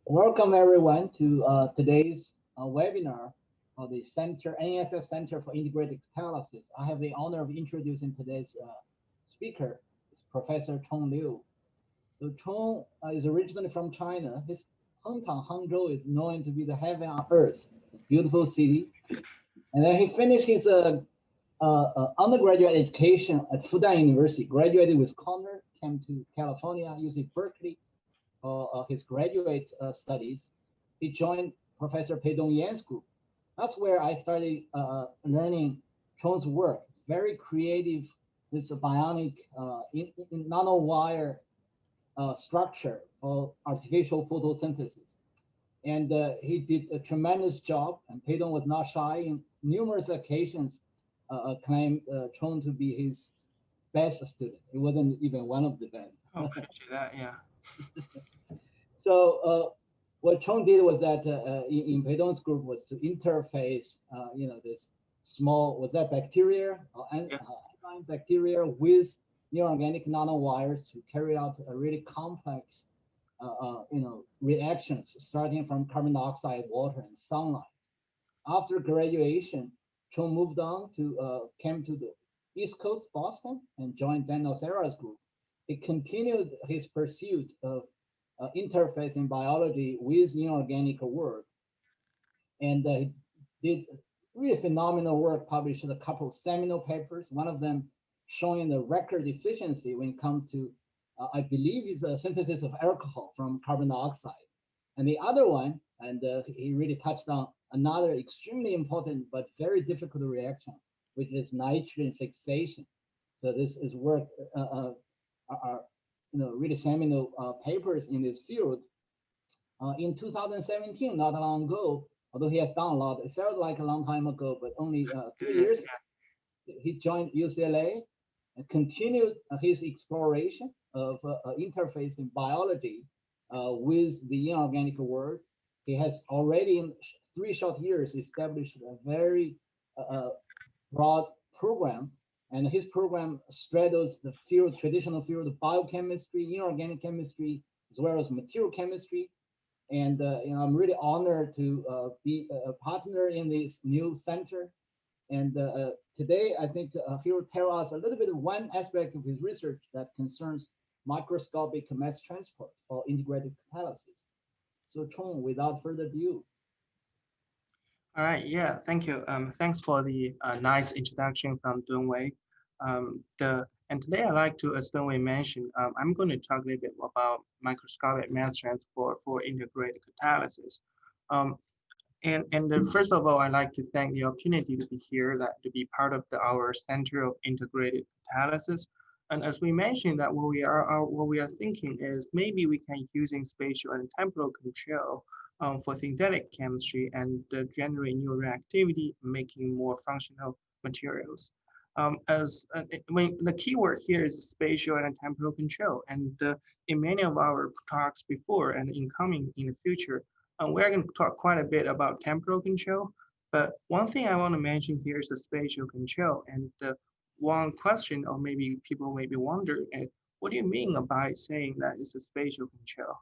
Welcome everyone to today's webinar of the NSF Center for Integrated Catalysis. I have the honor of introducing today's speaker, Professor Chong Liu. So Chong is originally from China. His hometown, Hangzhou, is known to be the heaven on earth, a beautiful city. And then he finished his undergraduate education at Fudan University, graduated with honor, came to California, UC Berkeley, his graduate studies. He joined Professor Pei Dongyan's group. That's where I started learning Chong's work. Very creative, this bionic in nanowire structure of artificial photosynthesis. And he did a tremendous job, and Pei Dong was not shy in numerous occasions, claimed Chong to be his best student. It wasn't even one of the best. Oh, appreciate that, yeah. So what Chong did was that in Pei Dong's group was to interface, this small, was that bacteria, enzyme bacteria with inorganic nanowires to carry out a really complex, reactions starting from carbon dioxide, water, and sunlight. After graduation, Chong moved on to, came to the East Coast, Boston, and joined Dan Nocera's group. He continued his pursuit of interfacing biology with inorganic world. And he did really phenomenal work, published a couple of seminal papers, one of them showing the record efficiency when it comes to, I believe is a synthesis of alcohol from carbon dioxide. And the other one, and he really touched on another extremely important but very difficult reaction, which is nitrogen fixation. So this is work, are really seminal papers in this field. In 2017, not long ago, although he has done a lot, it felt like a long time ago, but only 3 years, he joined UCLA and continued his exploration of interfacing biology with the inorganic world. He has already in 3 short years established a very broad program, and his program straddles the field, traditional field of biochemistry, inorganic chemistry, as well as material chemistry. And I'm really honored to be a partner in this new center. And today, I think he will tell us a little bit of one aspect of his research that concerns microscopic mass transport for integrated catalysis. So Chong, without further ado. All right, yeah, thank you. Thanks for the nice introduction from Dunwei. And today I'd like to, as Dunwei mentioned, I'm going to talk a little bit about microscopic mass transport for integrated catalysis. First of all, I'd like to thank the opportunity to be here, to be part of our Center of Integrated Catalysis. And as we mentioned, that what we are thinking is maybe we can using spatial and temporal control for synthetic chemistry and generate new reactivity, making more functional materials. When the keyword here is spatial and temporal control, and in many of our talks before and incoming in the future, we're going to talk quite a bit about temporal control. But one thing I want to mention here is the spatial control. And one question, or maybe people may be wondering, what do you mean by saying that it's a spatial control?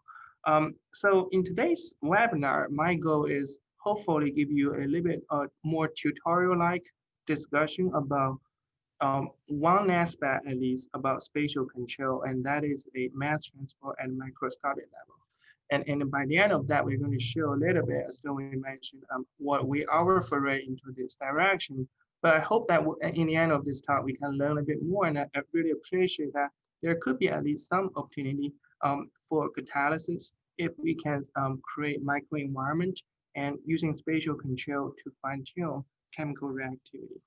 So in today's webinar, my goal is hopefully give you a little bit more tutorial-like discussion about one aspect at least about spatial control, and that is a mass transport at microscopic level. And by the end of that, we're going to show a little bit, as we mentioned, what our foray into this direction. But I hope that in the end of this talk, we can learn a bit more, and I really appreciate that there could be at least some opportunity for catalysis if we can create microenvironment and using spatial control to fine-tune chemical reactivity.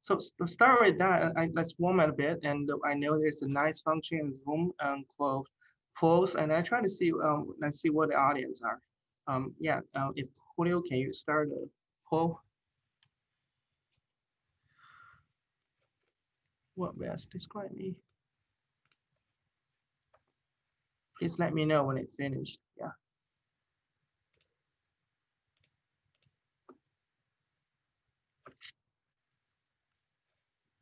So to start with that, let's warm up a bit. And I know there's a nice function in Zoom called polls, and I try to see, let's see what the audience are. If Julio, can you start a poll? What best describe me? Please let me know when it's finished. Yeah.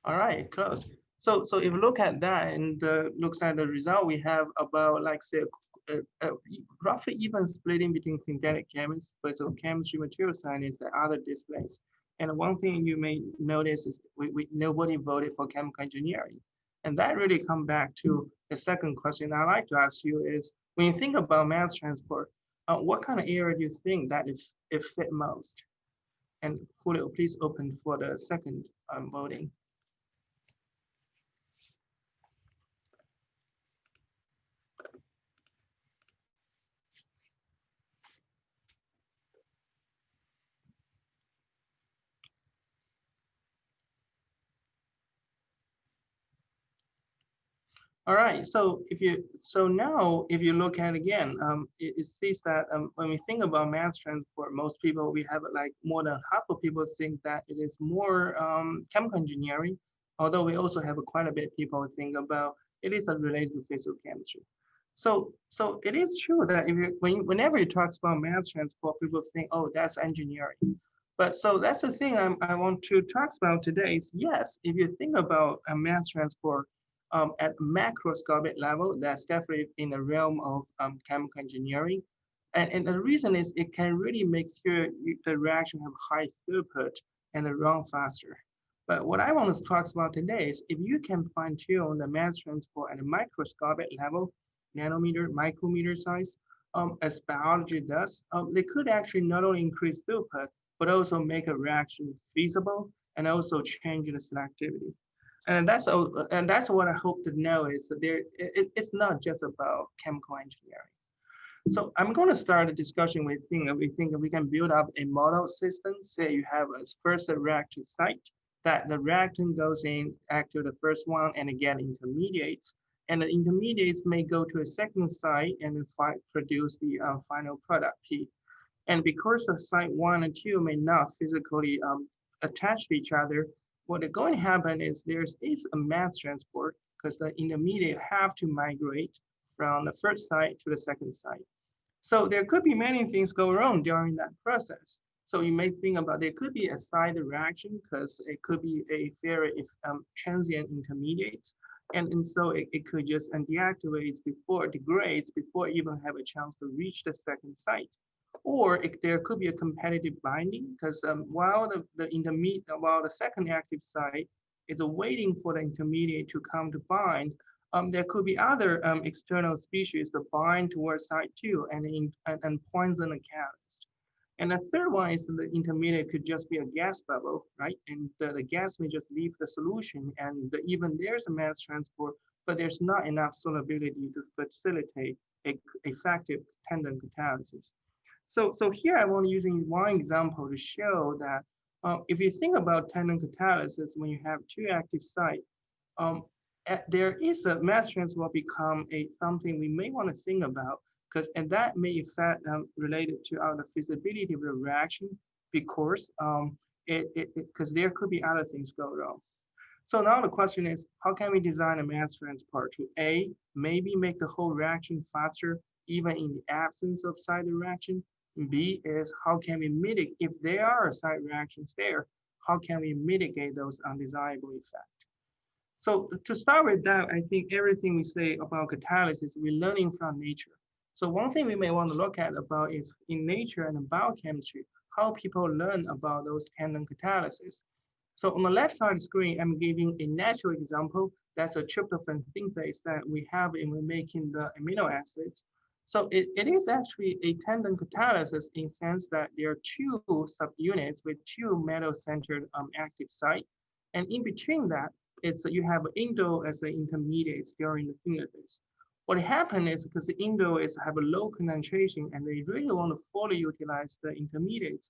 All right, close. So if you look at that and looks at the result, we have about like say roughly even splitting between synthetic chemists, physical chemistry, material science, and other disciplines. And one thing you may notice is nobody voted for chemical engineering. And that really comes back to the second question I'd like to ask you is, when you think about mass transport, what kind of area do you think that it fit most? And Julio, please open for the second voting. All right, so now if you look at again, it sees that when we think about mass transport, most people, we have like more than half of people think that it is more chemical engineering, although we also have quite a bit of people think about it is related to physical chemistry. So it is true that if you, whenever you talk about mass transport, people think, oh, that's engineering. But so that's the thing I want to talk about today is, yes, if you think about a mass transport, at macroscopic level, that's definitely in the realm of chemical engineering. And the reason is it can really make sure the reaction have high throughput and run faster. But what I want to talk about today is if you can fine tune the mass transport at a microscopic level, nanometer, micrometer size, as biology does, they could actually not only increase throughput, but also make a reaction feasible and also change the selectivity. And that's what I hope to know is that it's not just about chemical engineering. So I'm going to start a discussion with we think we can build up a model system. Say you have a first reactive site that the reactant goes in, active the first one, and again intermediates. And the intermediates may go to a second site and produce the final product P. And because the site 1 and 2 may not physically attach to each other, what is going to happen is there is a mass transport because the intermediate have to migrate from the first site to the second site. So there could be many things go wrong during that process. So you may think about there could be a side reaction because it could be a very transient intermediates. And so it could just deactivates before it degrades, before it even have a chance to reach the second site. Or there could be a competitive binding because while the second active site is waiting for the intermediate to come to bind, there could be other external species that bind towards site 2 and poison the catalyst. And the third one is the intermediate could just be a gas bubble, right? And the gas may just leave the solution, and even there's a mass transport, but there's not enough solubility to facilitate a effective tandem catalysis. So here I want to use one example to show that if you think about tandem catalysis, when you have two active sites, there is a mass transport become something we may want to think about and that may affect related to the feasibility of the reaction because there could be other things go wrong. So now the question is, how can we design a mass transport to A, maybe make the whole reaction faster even in the absence of side reaction? B is how can we mitigate, if there are side reactions there, how can we mitigate those undesirable effects? So to start with that, I think everything we say about catalysis, we're learning from nature. So one thing we may want to look at about is in nature and in biochemistry, how people learn about those tandem catalysis. So on the left side of the screen, I'm giving a natural example. That's a tryptophan synthase that we have in making the amino acids. So it is actually a tandem catalysis in the sense that there are two subunits with two metal-centered active site. And in between that, you have indole as the intermediates during the synthesis. What happened is because the indole have a low concentration and they really want to fully utilize the intermediates,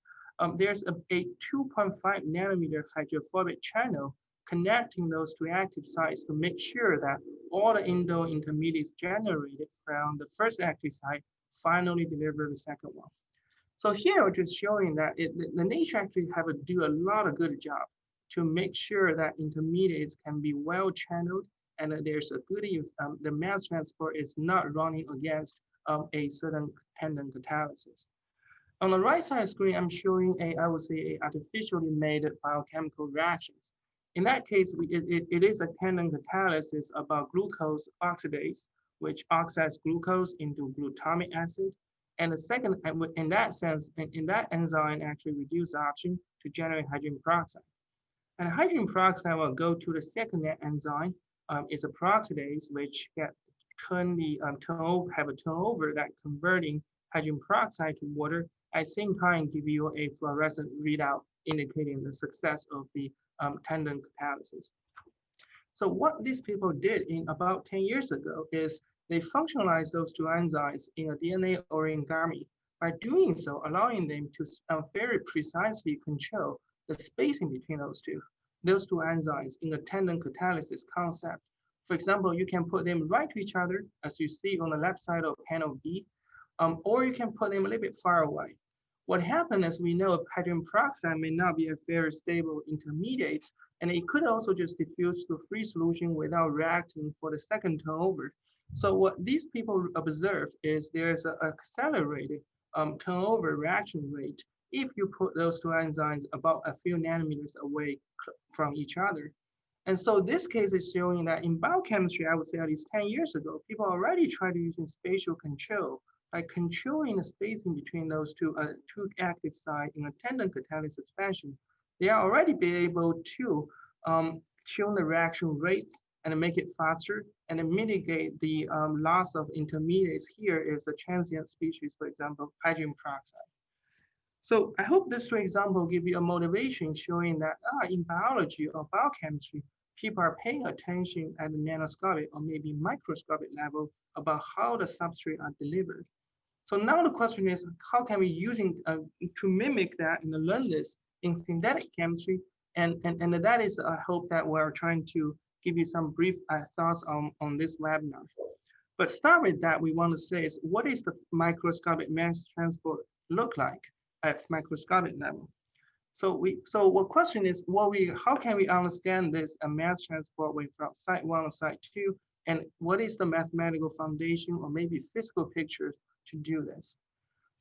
there's a 2.5 nanometer hydrophobic channel connecting those two active sites to make sure that all the indole intermediates generated from the first active site finally deliver the second one. So here we're just showing that the nature actually have to do a lot of good job to make sure that intermediates can be well channeled and that there's a good, the mass transport is not running against a certain tandem catalysis. On the right side of the screen, I'm showing I would say, artificially made biochemical reactions. In that case, it is a tandem catalysis about glucose oxidase, which oxides glucose into glutamic acid. And the second, in that sense, in that enzyme actually reduces oxygen to generate hydrogen peroxide. And hydrogen peroxide will go to the second enzyme. It's a peroxidase, which have a turnover that converting hydrogen peroxide to water. At the same time, give you a fluorescent readout indicating the success of the tandem catalysis. So what these people did in about 10 years ago is they functionalized those two enzymes in a DNA origami. By doing so, allowing them to very precisely control the spacing between those two enzymes in a tandem catalysis concept. For example, you can put them right to each other, as you see on the left side of panel B, or you can put them a little bit far away. What happens is we know hydrogen peroxide may not be a very stable intermediate, and it could also just diffuse to free solution without reacting for the second turnover. So what these people observe is there's an accelerated turnover reaction rate if you put those two enzymes about a few nanometers away from each other. And so this case is showing that in biochemistry, I would say at least 10 years ago, people already tried using spatial control by controlling the spacing between those two active sites in a tandem catalysis fashion. They are already be able to tune the reaction rates and make it faster and mitigate the loss of intermediates. Here is the transient species, for example, hydrogen peroxide. So I hope this, for example, give you a motivation showing that in biology or biochemistry, people are paying attention at the nanoscopic or maybe microscopic level about how the substrate are delivered. So now the question is, how can we using to mimic that and learn this in synthetic chemistry? And that is, I hope that we're trying to give you some brief thoughts on this webinar. But start with that, we want to say is, what is the microscopic mass transport look like at microscopic level? So what question is, how can we understand this mass transport way from site 1 to site 2, and what is the mathematical foundation or maybe physical pictures to do this?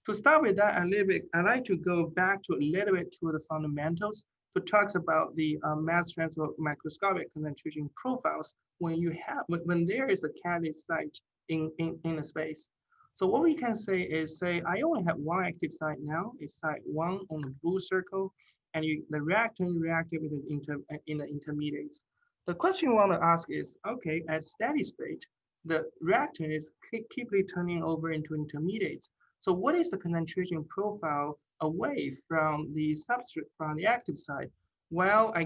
To start with that a little bit, I'd like to go back to a little bit to the fundamentals to talk about the mass transport microscopic concentration profiles when there is a catalyst site in a space. So what we can say is, say I only have one active site now, it's site 1 on the blue circle, and the reactant reacted with in the intermediates. The question we want to ask is, okay, at steady state, the reactant is keeply turning over into intermediates. So what is the concentration profile away from the substrate, from the active site? While I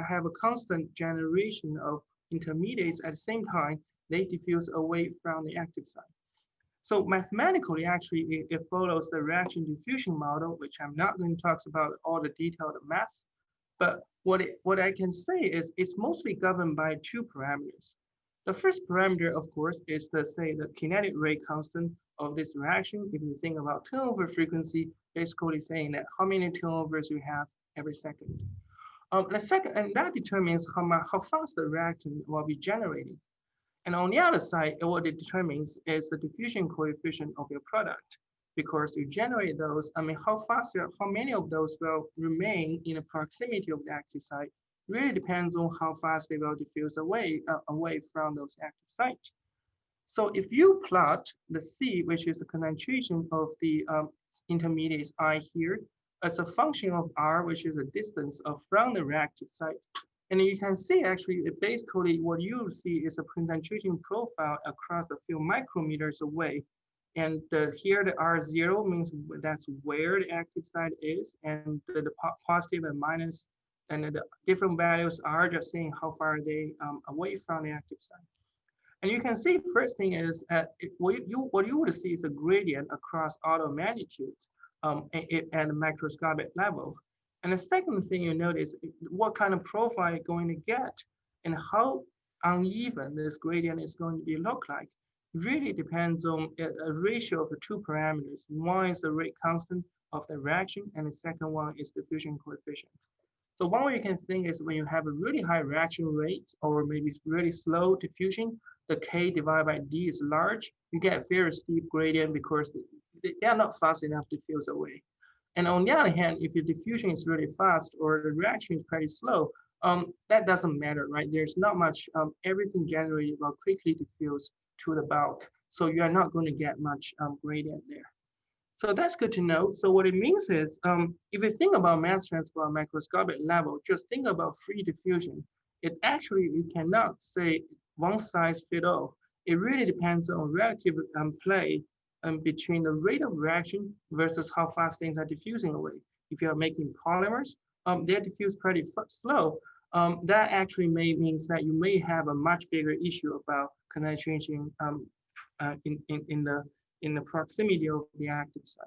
have a constant generation of intermediates at the same time, they diffuse away from the active site. So mathematically, actually, it follows the reaction diffusion model, which I'm not going to talk about all the detailed math. But what I can say is it's mostly governed by two parameters. The first parameter, of course, is the kinetic rate constant of this reaction. If you think about turnover frequency, basically saying that how many turnovers you have every second. The second, and that determines how fast the reactant will be generating. And on the other side, what it determines is the diffusion coefficient of your product. Because you generate those, how many of those will remain in the proximity of the active site really depends on how fast they will diffuse away from those active sites. So if you plot the C, which is the concentration of the intermediates I here, as a function of R, which is the distance from the reactive site. And you can see actually, basically what you see is a concentration profile across a few micrometers away. And here the R0 means that's where the active site is, and the positive and minus, and the different values are just saying how far they away from the active site. And you can see first thing is what you would see is a gradient across all the magnitudes at the macroscopic level. And the second thing you notice, what kind of profile you're going to get and how uneven this gradient is going to be look like really depends on a ratio of the two parameters. One is the rate constant of the reaction, and the second one is diffusion coefficient. So one way you can think is when you have a really high reaction rate or maybe really slow diffusion, the K divided by D is large, you get a very steep gradient because they are not fast enough to diffuse away. And on the other hand, if your diffusion is really fast or the reaction is pretty slow, that doesn't matter, right? There's not much, everything generated will quickly diffuse to the bulk. So you are not going to get much gradient there. So that's good to know. So what it means is, if you think about mass transfer on microscopic level, just think about free diffusion. It actually, you cannot say one size fit all. It really depends on relative play between the rate of reaction versus how fast things are diffusing away. If you are making polymers, they diffuse pretty slow. That actually means that you may have a much bigger issue about concentration in the proximity of the active site.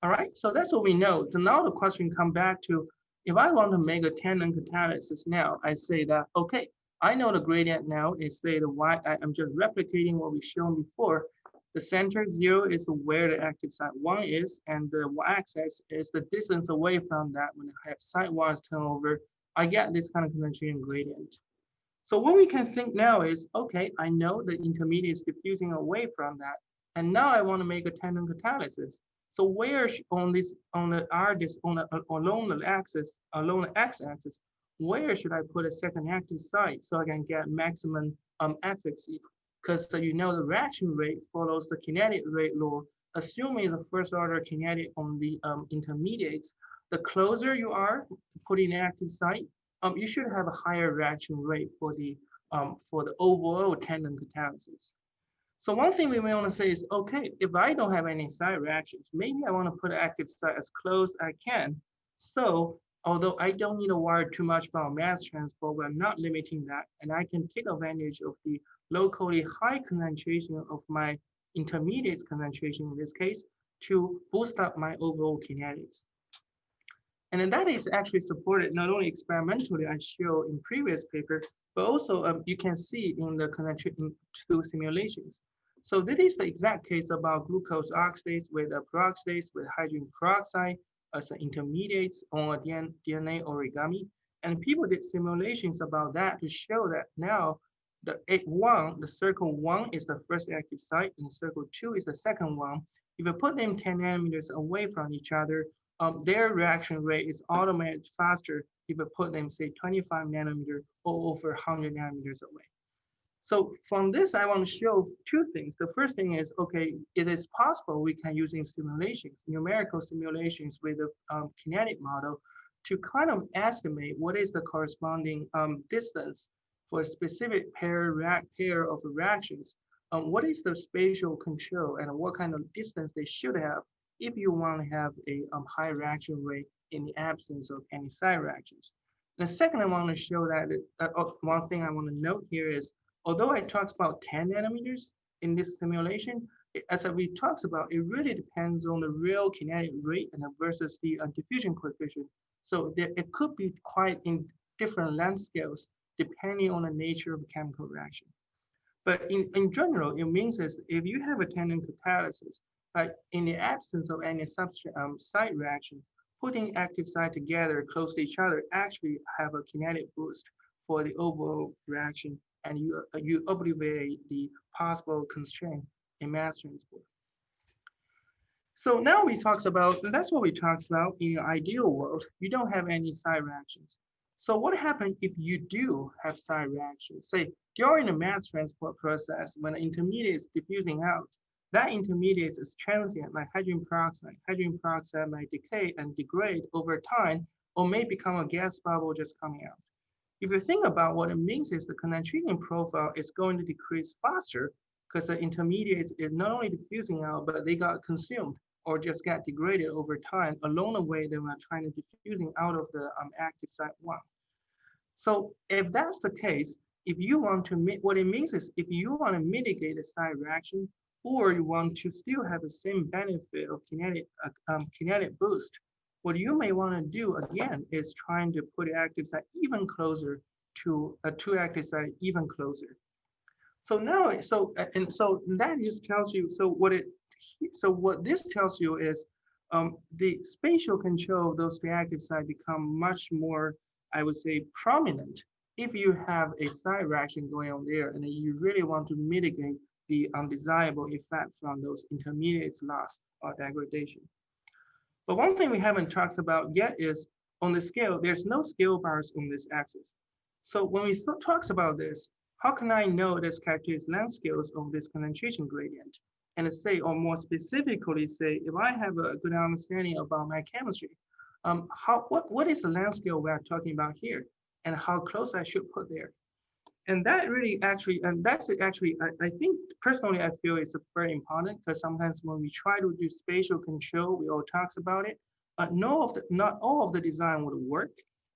All right, so that's what we know. So now the question comes back to, if I want to make a tandem catalysis now, I say that, okay, I know the gradient now is say the y, I'm just replicating what we shown before. The center 0 is where the active site 1 is, and the y-axis is the distance away from that. When I have site 1 is turned over, I get this kind of concentration gradient. So what we can think now is, okay, I know the intermediate is diffusing away from that, and now I want to make a tandem catalysis. So where along the x-axis, where should I put a second active site so I can get maximum efficacy? Because you know the reaction rate follows the kinetic rate law, assuming the first order kinetic on the intermediates. The closer you are putting an active site, you should have a higher reaction rate for the overall tandem catalysis. So one thing we may want to say is, okay, if I don't have any side reactions, maybe I want to put an active site as close as I can. So although I don't need to worry too much about mass transport, we're not limiting that, and I can take advantage of the locally high concentration of my intermediate concentration in this case to boost up my overall kinetics. And then that is actually supported not only experimentally, I show in previous paper, but also you can see in the connection through simulations. So this is the exact case about glucose oxidase with a peroxidase with hydrogen peroxide as an intermediates on a DNA origami. And people did simulations about that to show that now the circle 1 is the first active site, and circle 2 is the second one. If you put them 10 nanometers away from each other, their reaction rate is automatically faster if you put them, say, 25 nanometers or over 100 nanometers away. So from this, I want to show two things. The first thing is, okay, it is possible we can use simulations, numerical simulations with a kinetic model to kind of estimate what is the corresponding distance for a specific pair of reactions. What is the spatial control and what kind of distance they should have if you want to have a high reaction rate in the absence of any side reactions. The second, I want to show that one thing I want to note here is, although I talked about 10 nanometers in this simulation, as we talked about, it really depends on the real kinetic rate and versus the diffusion coefficient. So it could be quite in different length scales depending on the nature of the chemical reaction. But in general, it means is if you have a tandem catalysis, in the absence of any substrate site reaction, putting active site together close to each other actually have a kinetic boost for the overall reaction, and you obviate the possible constraint in mass transport. So now that's what we talked about in an ideal world. You don't have any side reactions. So what happens if you do have side reactions? Say during the mass transport process, when the intermediate is diffusing out, that intermediate is transient like hydrogen peroxide. Hydrogen peroxide might decay and degrade over time or may become a gas bubble just coming out. If you think about what it means is the concentration profile is going to decrease faster because the intermediates is not only diffusing out, but they got consumed or just got degraded over time along the way they were trying to diffusing out of the active site 1. So if that's the case, if you want to, what it means is if you want to mitigate the side reaction, or you want to still have the same benefit of kinetic boost, what you may want to do again is trying to put the active site even closer to a two active site even closer. So now, that just tells you. What this tells you is the spatial control of those reactive sites become much more, I would say, prominent if you have a side reaction going on there, and you really want to mitigate the undesirable effect from those intermediates loss or degradation. But one thing we haven't talked about yet is on the scale, there's no scale bars on this axis. So when we talk about this, How can I know this characteristic length scales of this concentration gradient? And say, or more specifically say, if I have a good understanding about my chemistry, what is the length scale we are talking about here, and how close I should put there? And that really actually, and that's actually, I think personally, I feel it's very important because sometimes when we try to do spatial control, we all talks about it. Not all of the design would work,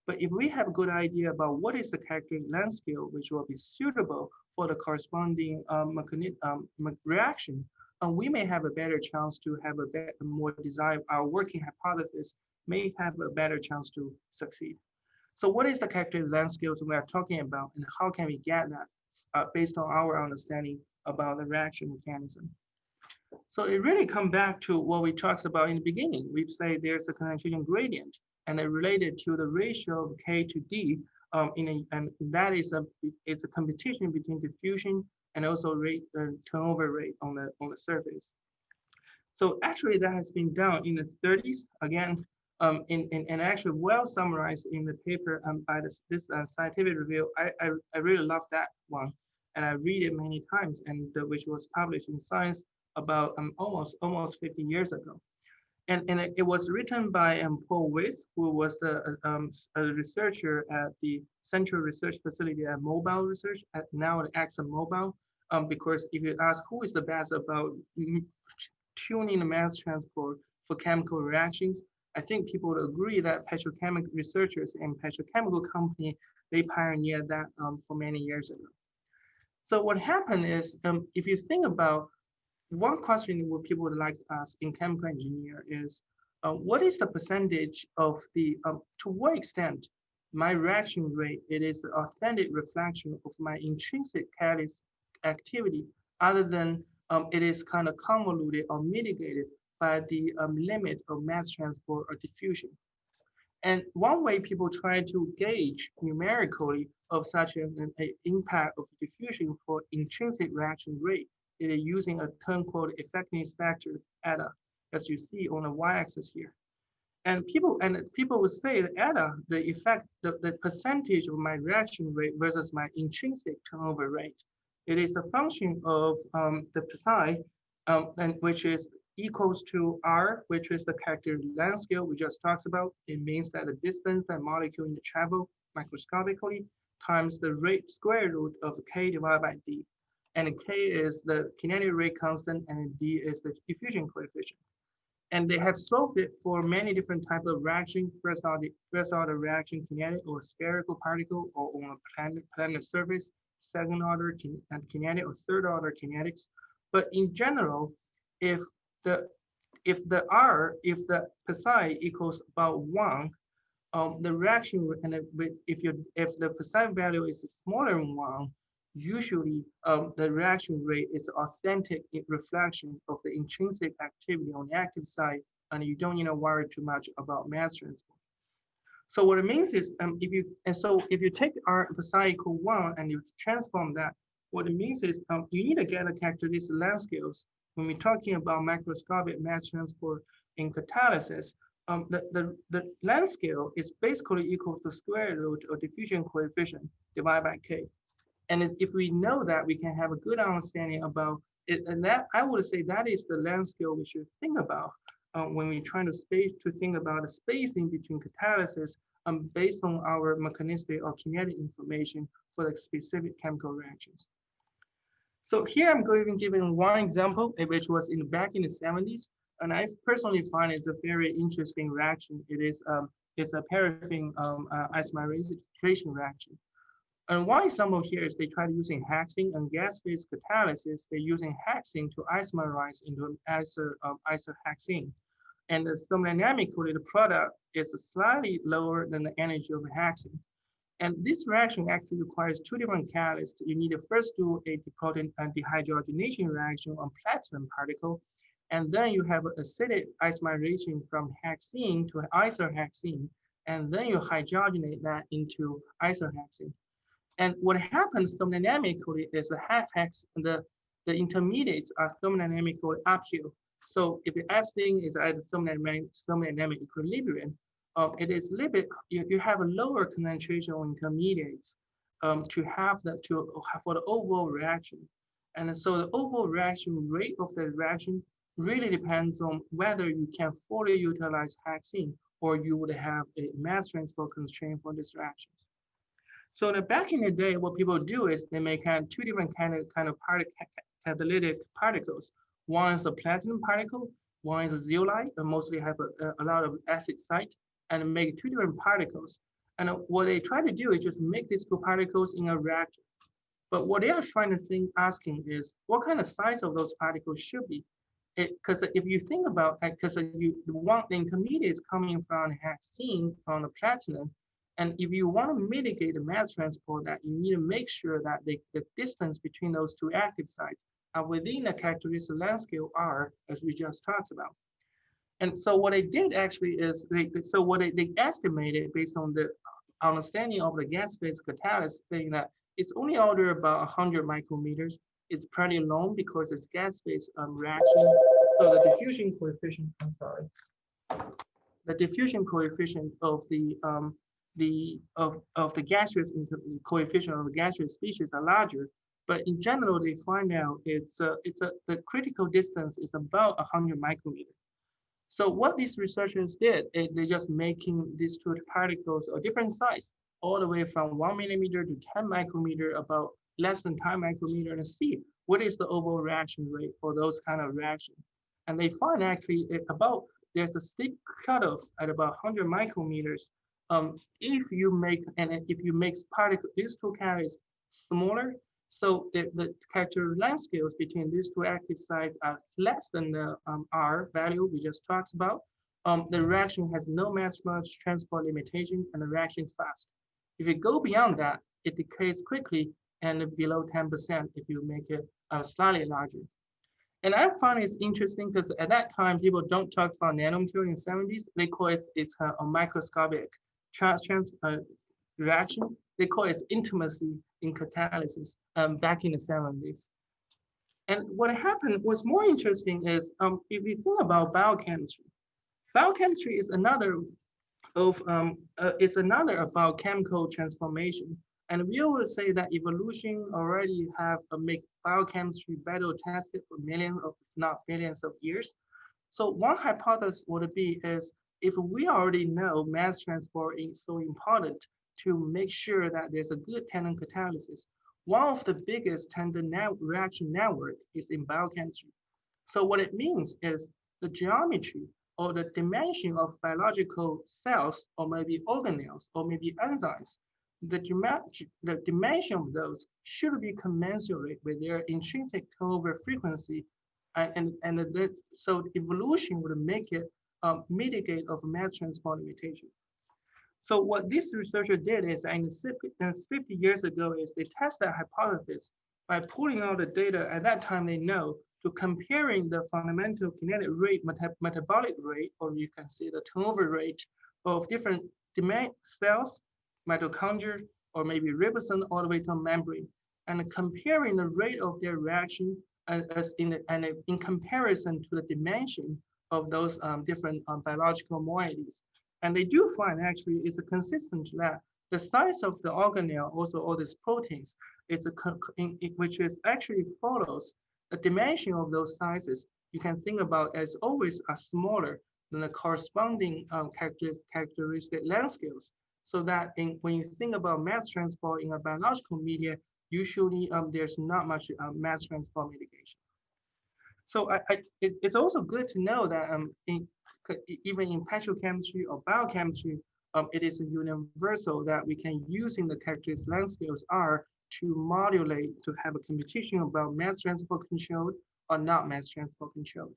but if we have a good idea about what is the characteristic length scale, which will be suitable for the corresponding reaction, we may have a better chance to have a more desired, our working hypothesis may have a better chance to succeed. So what is the characteristic length scales we are talking about, and how can we get that based on our understanding about the reaction mechanism? So it really comes back to what we talked about in the beginning. We say there's a concentration gradient, and it related to the ratio of K to D, and that is it's a competition between diffusion and also turnover rate on the surface. So actually that has been done in the 30s, again, and actually well summarized in the paper by this scientific review. I really love that one, and I read it many times, and which was published in Science about almost 50 years ago. And it was written by Paul Weiss, who was a researcher at the Central Research Facility at Mobile Research, now at ExxonMobil. Because if you ask who is the best about tuning the mass transport for chemical reactions, I think people would agree that petrochemical researchers and petrochemical company, they pioneered that for many years ago. So what happened is, if you think about one question what people would like to ask in chemical engineer is, what is the percentage of to what extent my reaction rate, it is the authentic reflection of my intrinsic catalyst activity, other than it is kind of convoluted or mitigated by the limit of mass transport or diffusion. And one way people try to gauge numerically of such an impact of diffusion for intrinsic reaction rate is using a term called effectiveness factor eta, as you see on the y-axis here. And people would say that eta, the percentage of my reaction rate versus my intrinsic turnover rate, it is a function of the psi, and which is equals to R, which is the characteristic length scale we just talked about. It means that the distance that molecule in the travel microscopically times the rate square root of K divided by D. And K is the kinetic rate constant, and D is the diffusion coefficient. And they have solved it for many different types of reaction. First order reaction kinetic or spherical particle or on a planet surface, second order kinetic or third order kinetics. But in general, if the psi equals about 1, the reaction, and if the psi value is smaller than 1, usually the reaction rate is authentic reflection of the intrinsic activity on the active side, and you don't need to worry too much about mass transport. So what it means is, if you take R psi equal 1 and you transform that, what it means is you need to get a characteristic length scales when we're talking about microscopic mass transport in catalysis. The length scale is basically equal to square root of diffusion coefficient divided by K. And if we know that, we can have a good understanding about it. And that, I would say, that is the length scale we should think about when we're trying to think about the spacing between catalysis based on our mechanistic or kinetic information for the specific chemical reactions. So here I'm going to give one example, which was back in the 70s. And I personally find it's a very interesting reaction. It's a paraffin isomerization reaction. And one example here is they tried using hexene and gas phase catalysis. They're using hexene to isomerize into isohexene. And thermodynamically, the product is slightly lower than the energy of hexene. And this reaction actually requires two different catalysts. You need to first do a deproton and dehydrogenation reaction on platinum particle. And then you have acidic isomerization from hexene to isohexene. And then you hydrogenate that into isohexene. And what happens thermodynamically is the intermediates are thermodynamically uphill. So if everything is at thermodynamic equilibrium, it is a little bit, you have a lower concentration on intermediates. for the overall reaction. And so the overall reaction rate of the reaction really depends on whether you can fully utilize hexene or you would have a mass transfer constraint for these reactions. So back in the day, what people do is they make two different kind of catalytic particles. One is a platinum particle, one is a zeolite, and mostly have a lot of acid site, and make two different particles. And what they try to do is just make these two particles in a reactor. But what they are trying to asking is what kind of size of those particles should be. Because if you think about, because the intermediate is coming from hexene, from the platinum, and if you want to mitigate the mass transport, that you need to make sure that the distance between those two active sites are within the characteristic length scale R, as we just talked about. And so what they did actually is, they estimated based on the understanding of the gas phase catalysis, saying that it's only order about 100 micrometers. It's pretty long because it's gas phase reaction. So the diffusion coefficient, I'm sorry, the diffusion coefficient of the gaseous coefficient of the gaseous species are larger. But in general, they find out the critical distance is about 100 micrometers. So what these researchers did, they just making these two particles a different size, all the way from 1 millimeter to 10 micrometer, about less than 10 micrometer, and see what is the overall reaction rate for those kind of reactions. And they find actually there's a steep cutoff at about 100 micrometers. If you make these two carriers smaller, so the character length scales between these two active sites are less than the R value we just talked about. The reaction has no mass transport limitation, and the reaction is fast. If you go beyond that, it decays quickly and below 10% if you make it slightly larger. And I find it's interesting because at that time, people don't talk about nanomaterial in the 70s. They call it a microscopic reaction. They call it intimacy in catalysis back in the 70s. And what happened, what's more interesting is if you think about biochemistry is another about chemical transformation. And we always say that evolution already have make biochemistry battle tested for millions of, if not billions of years. So one hypothesis would be is if we already know mass transport is so important to make sure that there's a good tandem catalysis, one of the biggest tandem reaction network is in biochemistry. So what it means is the geometry or the dimension of biological cells, or maybe organelles, or maybe enzymes, the dimension of those should be commensurate with their intrinsic turnover frequency, so evolution would make it mitigate of mass transport limitation. So what this researcher did is, 50 years ago, is they test that hypothesis by pulling out the data at that time they know to comparing the fundamental kinetic rate, metabolic rate, or you can say the turnover rate of different cells, mitochondria, or maybe ribosome all the way to membrane, and comparing the rate of their reaction in comparison to the dimension of those different biological moieties. And they do find actually it's a consistent that the size of the organelle, also all these proteins, which is actually follows the dimension of those sizes. You can think about as always are smaller than the corresponding characteristic length scales. So that when you think about mass transport in a biological media, usually there's not much mass transport mitigation. So it's also good to know that even in petrochemistry or biochemistry, it is a universal that we can use in the characteristic length scales R to modulate, to have a computation about mass transport controlled or not mass transport controlled.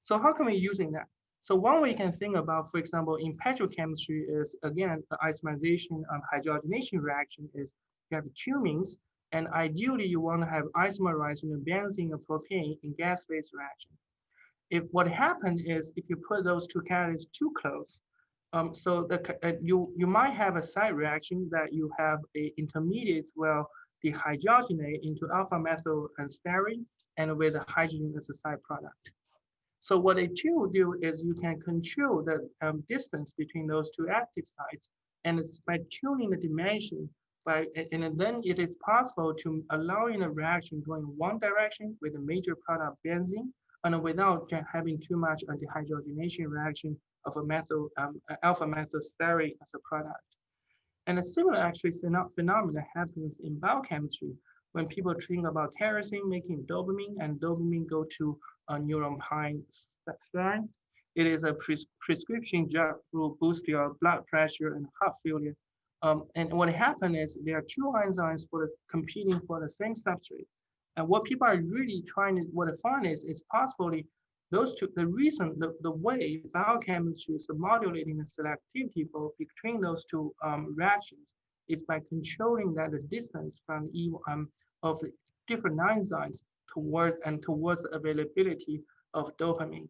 So how can we using that? So one way you can think about, for example, in petrochemistry is, again, the isomerization and hydrogenation reaction is you have two means, and ideally you want to have isomerizing the benzene and propane in gas phase reaction. If what happened is if you put those two catalysts too close, so you might have a side reaction that you have a intermediate well dehydrogenate into alpha methyl and styrene, and with the hydrogen as a side product. So what they do is you can control the distance between those two active sites, and it's by tuning the dimension And then it is possible to allowing a reaction going one direction with a major product benzene, and without having too much a dehydrogenation reaction of a alpha methyl stearate as a product. And a similar actually phenomena happens in biochemistry when people think about tyrosine making dopamine, and dopamine go to a neuron pine strand. It is a prescription drug to boost your blood pressure and heart failure. And what happened is there are two enzymes competing for the same substrate. And what people are really trying to, what they find is it's possibly those two, the way biochemistry is modulating the selectivity between those two reactions is by controlling that the distance from of the different enzymes towards the availability of dopamine.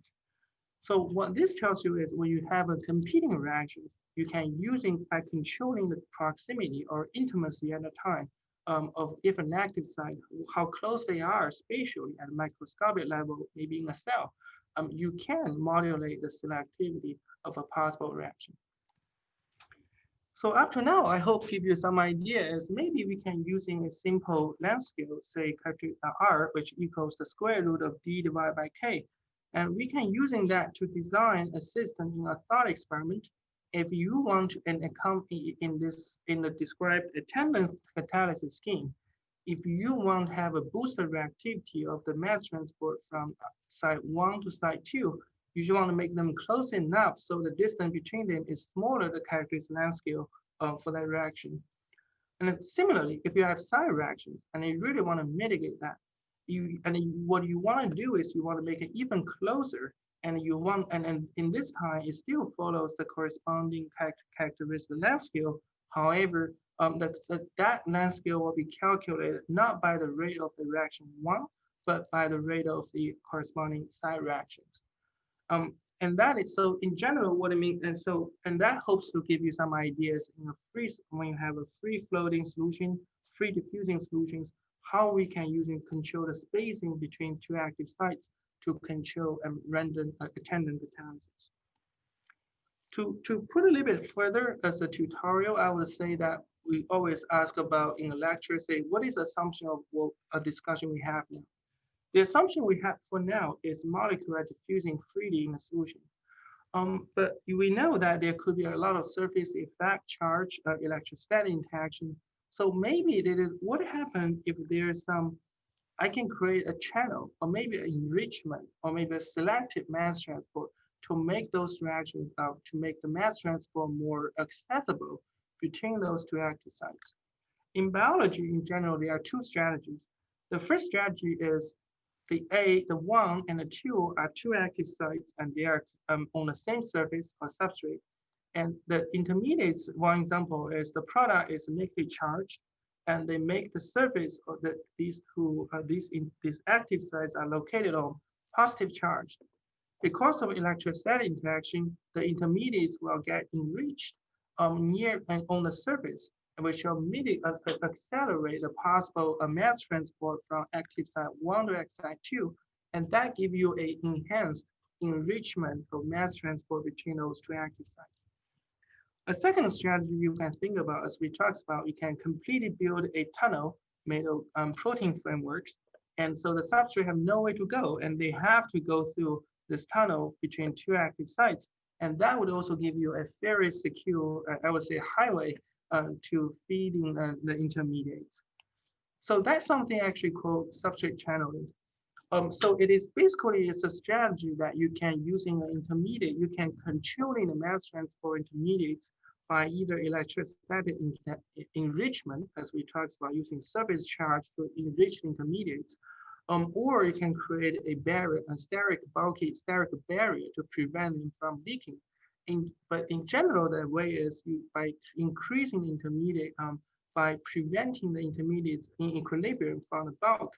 So what this tells you is when you have a competing reactions, you can by controlling the proximity or intimacy at a time of different active sites, how close they are spatially at a microscopic level, maybe in a cell, you can modulate the selectivity of a possible reaction. So up to now, I hope give you some ideas. Maybe we can using a simple length scale, say R, which equals the square root of D divided by K. And we can using that to design a system in a thought experiment. If you want to in the described tandem catalysis scheme, if you want to have a boosted reactivity of the mass transport from site 1 to site 2, you just want to make them close enough so the distance between them is smaller the characteristic length scale for that reaction. And similarly, if you have side reactions and you really want to mitigate that, what you want to do is you want to make it even closer, and in this time it still follows the corresponding characteristic length scale. However, that length scale will be calculated not by the rate of the reaction 1, but by the rate of the corresponding side reactions. And that is so in general what it means, and that hopes to give you some ideas in when you have a free floating solution, free diffusing solutions, how we can control the spacing between two active sites to control and render attendant catalysis. To put a little bit further as a tutorial, I would say that we always ask about in a lecture, say, what is the assumption of a discussion we have now? The assumption we have for now is molecules are diffusing freely in a solution. But we know that there could be a lot of surface effect, charge, electrostatic interaction. So maybe it is what happens if there's I can create a channel or maybe an enrichment or maybe a selective mass transport to make those reactions to make the mass transport more accessible between those two active sites. In biology in general, there are two strategies. The first strategy is the 1 and the 2 are two active sites and they are on the same surface or substrate. And the intermediates, one example is the product is negatively charged and they make the surface of these active sites are located on positive charge. Because of electrostatic interaction, the intermediates will get enriched near and on the surface, which will accelerate the possible mass transport from active site 1 to active site 2, and that gives you an enhanced enrichment of mass transport between those two active sites. A second strategy you can think about, as we talked about, you can completely build a tunnel made of protein frameworks, and so the substrate have nowhere to go, and they have to go through this tunnel between two active sites, and that would also give you a very secure, I would say, highway to feeding the intermediates. So that's something actually called substrate channeling. So it is basically it's a strategy that you can using an intermediate, you can controlling the mass transport intermediates by either electrostatic enrichment, as we talked about using surface charge to enrich intermediates, or you can create a barrier, bulky steric barrier to prevent them from leaking. But in general, the way is by increasing the intermediate, by preventing the intermediates in equilibrium from the bulk,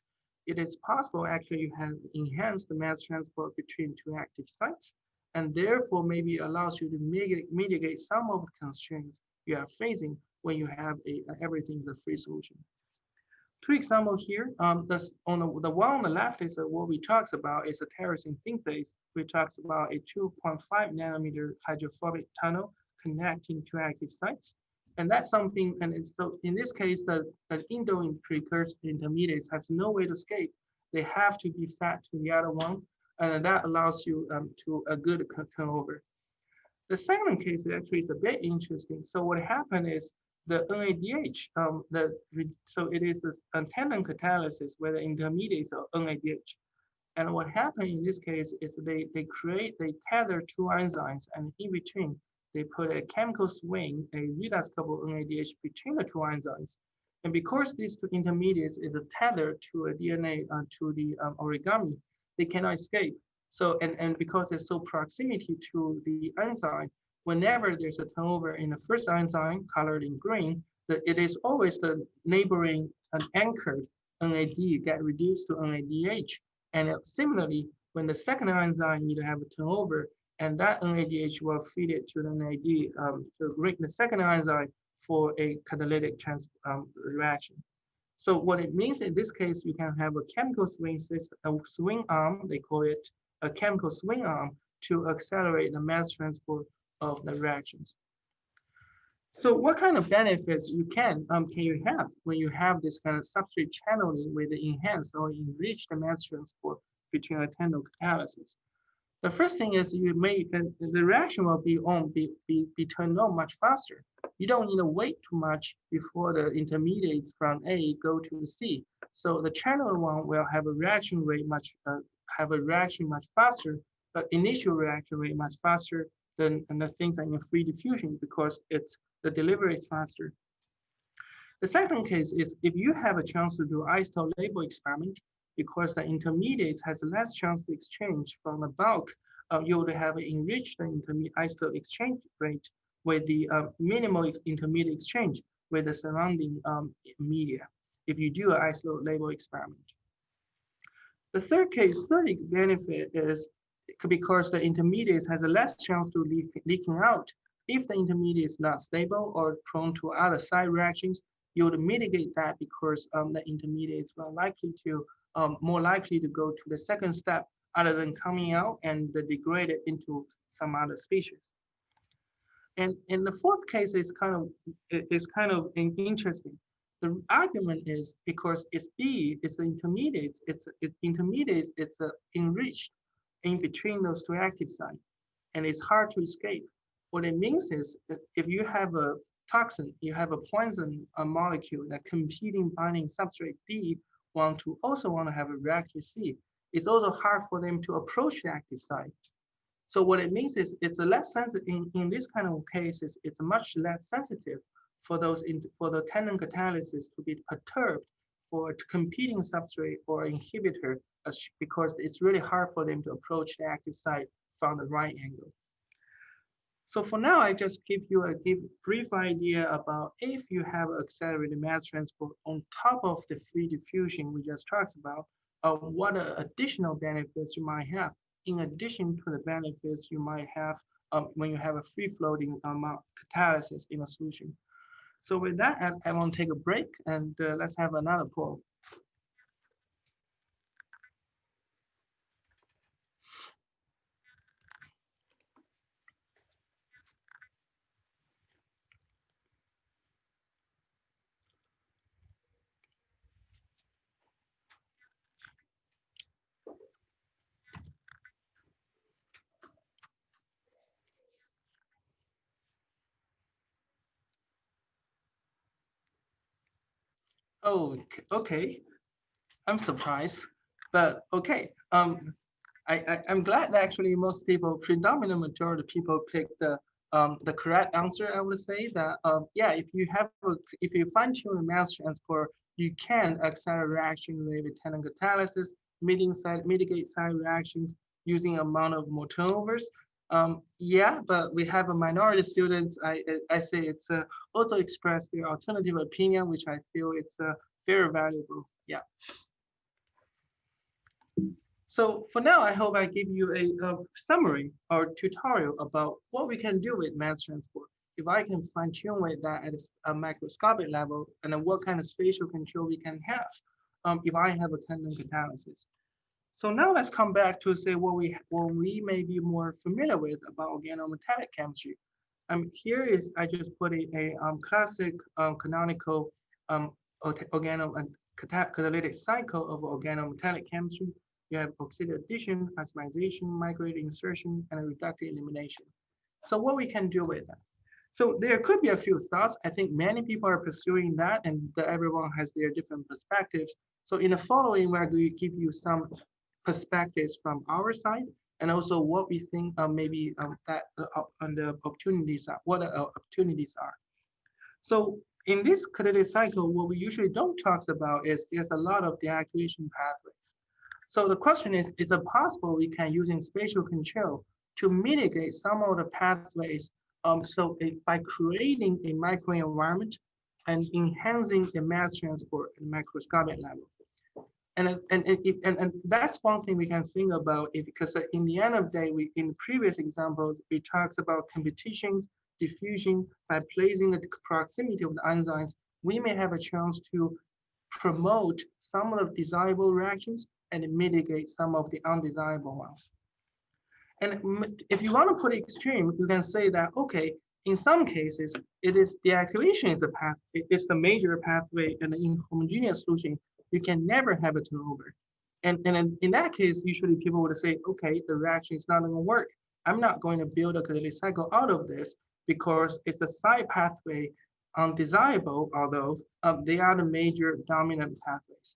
it is possible actually you have enhanced the mass transport between two active sites, and therefore maybe allows you to mitigate some of the constraints you are facing when you have everything's a free solution. Two examples here. The one on the left is what we talked about is a tyrosine thin phase. We talked about a 2.5 nanometer hydrophobic tunnel connecting two active sites. And that's something, and it's so in this case, the indole precursor intermediates have no way to escape. They have to be fed to the other one, and that allows you to a good turnover. The second case actually is a bit interesting. So what happened is the NADH, so it is a tandem catalysis where the intermediates are NADH. And what happened in this case is they tether two enzymes, and in between, they put a chemical swing, a redox coupled NADH between the two enzymes. And because these two intermediates is tethered to a DNA, to the origami, they cannot escape. So, and because there's so proximity to the enzyme, whenever there's a turnover in the first enzyme colored in green, it is always the neighboring and anchored NAD get reduced to NADH. And similarly, when the second enzyme need to have a turnover, and that NADH will feed it to the NAD to break the second enzyme for a catalytic reaction. So what it means in this case, you can have a chemical swing system, a swing arm, they call it a chemical swing arm, to accelerate the mass transport of the reactions. So what kind of benefits can you have when you have this kind of substrate channeling with the enhanced or enriched mass transport between a tandem catalysis? The first thing is the reaction will be turned on much faster. You don't need to wait too much before the intermediates from A go to C. So the channel one will have a reaction rate much faster, but initial reaction rate much faster than the things that in free diffusion because the delivery is faster. The second case is if you have a chance to do isotope label experiment, because the intermediates has less chance to exchange from the bulk, you would have enriched the intermediate isotope exchange rate with the minimal intermediate exchange with the surrounding media if you do an isotope label experiment. The third benefit is because the intermediates has a less chance to leaking out. If the intermediate is not stable or prone to other side reactions, you would mitigate that because the intermediates were more likely to go to the second step other than coming out and degrade it into some other species. And the fourth case is kind of interesting. The argument is because it's the intermediates, it's enriched in between those two active sites, and it's hard to escape. What it means is that if you have a toxin, you have a poison molecule that competing binding substrate D also want to have a reactor C, it's also hard for them to approach the active site. So what it means is it's a less sensitive in this kind of cases, it's much less sensitive for the tandem catalysis to be perturbed for competing substrate or inhibitor because it's really hard for them to approach the active site from the right angle. So for now, I just give you a brief idea about if you have accelerated mass transport on top of the free diffusion we just talked about, what additional benefits you might have in addition to the benefits you might have when you have a free-floating catalysis in a solution. So with that, I want to take a break and let's have another poll. Oh, okay. I'm surprised, but okay. I'm glad that actually most people, predominant majority of people pick the correct answer. I would say that yeah, if you fine tune the mass transport, you can accelerate reaction rate with tandem catalysis, mitigate side reactions using amount of more turnovers. Yeah, but we have a minority students. I say it's also express their alternative opinion, which I feel it's very valuable. Yeah. So for now, I hope I give you a summary or tutorial about what we can do with mass transport. If I can fine tune with that at a microscopic level, and then what kind of spatial control we can have if I have a tandem catalysis. So now let's come back to say what we may be more familiar with about organometallic chemistry. Here is, I just put a classic canonical um, catalytic cycle of organometallic chemistry. You have oxidative addition, isomization, migrated insertion, and a reductive elimination. So what we can do with that? So there could be a few thoughts. I think many people are pursuing that, and everyone has their different perspectives. So in the following, we're going to give you some perspectives from our side, and also what we think maybe that on the opportunities are, what the opportunities are. So in this catalytic cycle, what we usually don't talk about is there's a lot of deactivation pathways. So the question is it possible we can using spatial control to mitigate some of the pathways by creating a microenvironment and enhancing the mass transport at the microscopic level. And that's one thing we can think about it, because in the end of the day, we in previous examples, we talked about competitions, diffusion. By placing the proximity of the enzymes, we may have a chance to promote some of the desirable reactions and mitigate some of the undesirable ones. And if you want to put it extreme, you can say that, okay, in some cases, it is deactivation is a path, it's the major pathway, and in homogeneous solution, you can never have a turnover. And in that case, usually people would say, okay, the reaction is not going to work. I'm not going to build a catalytic cycle out of this because it's a side pathway, undesirable, although they are the major dominant pathways.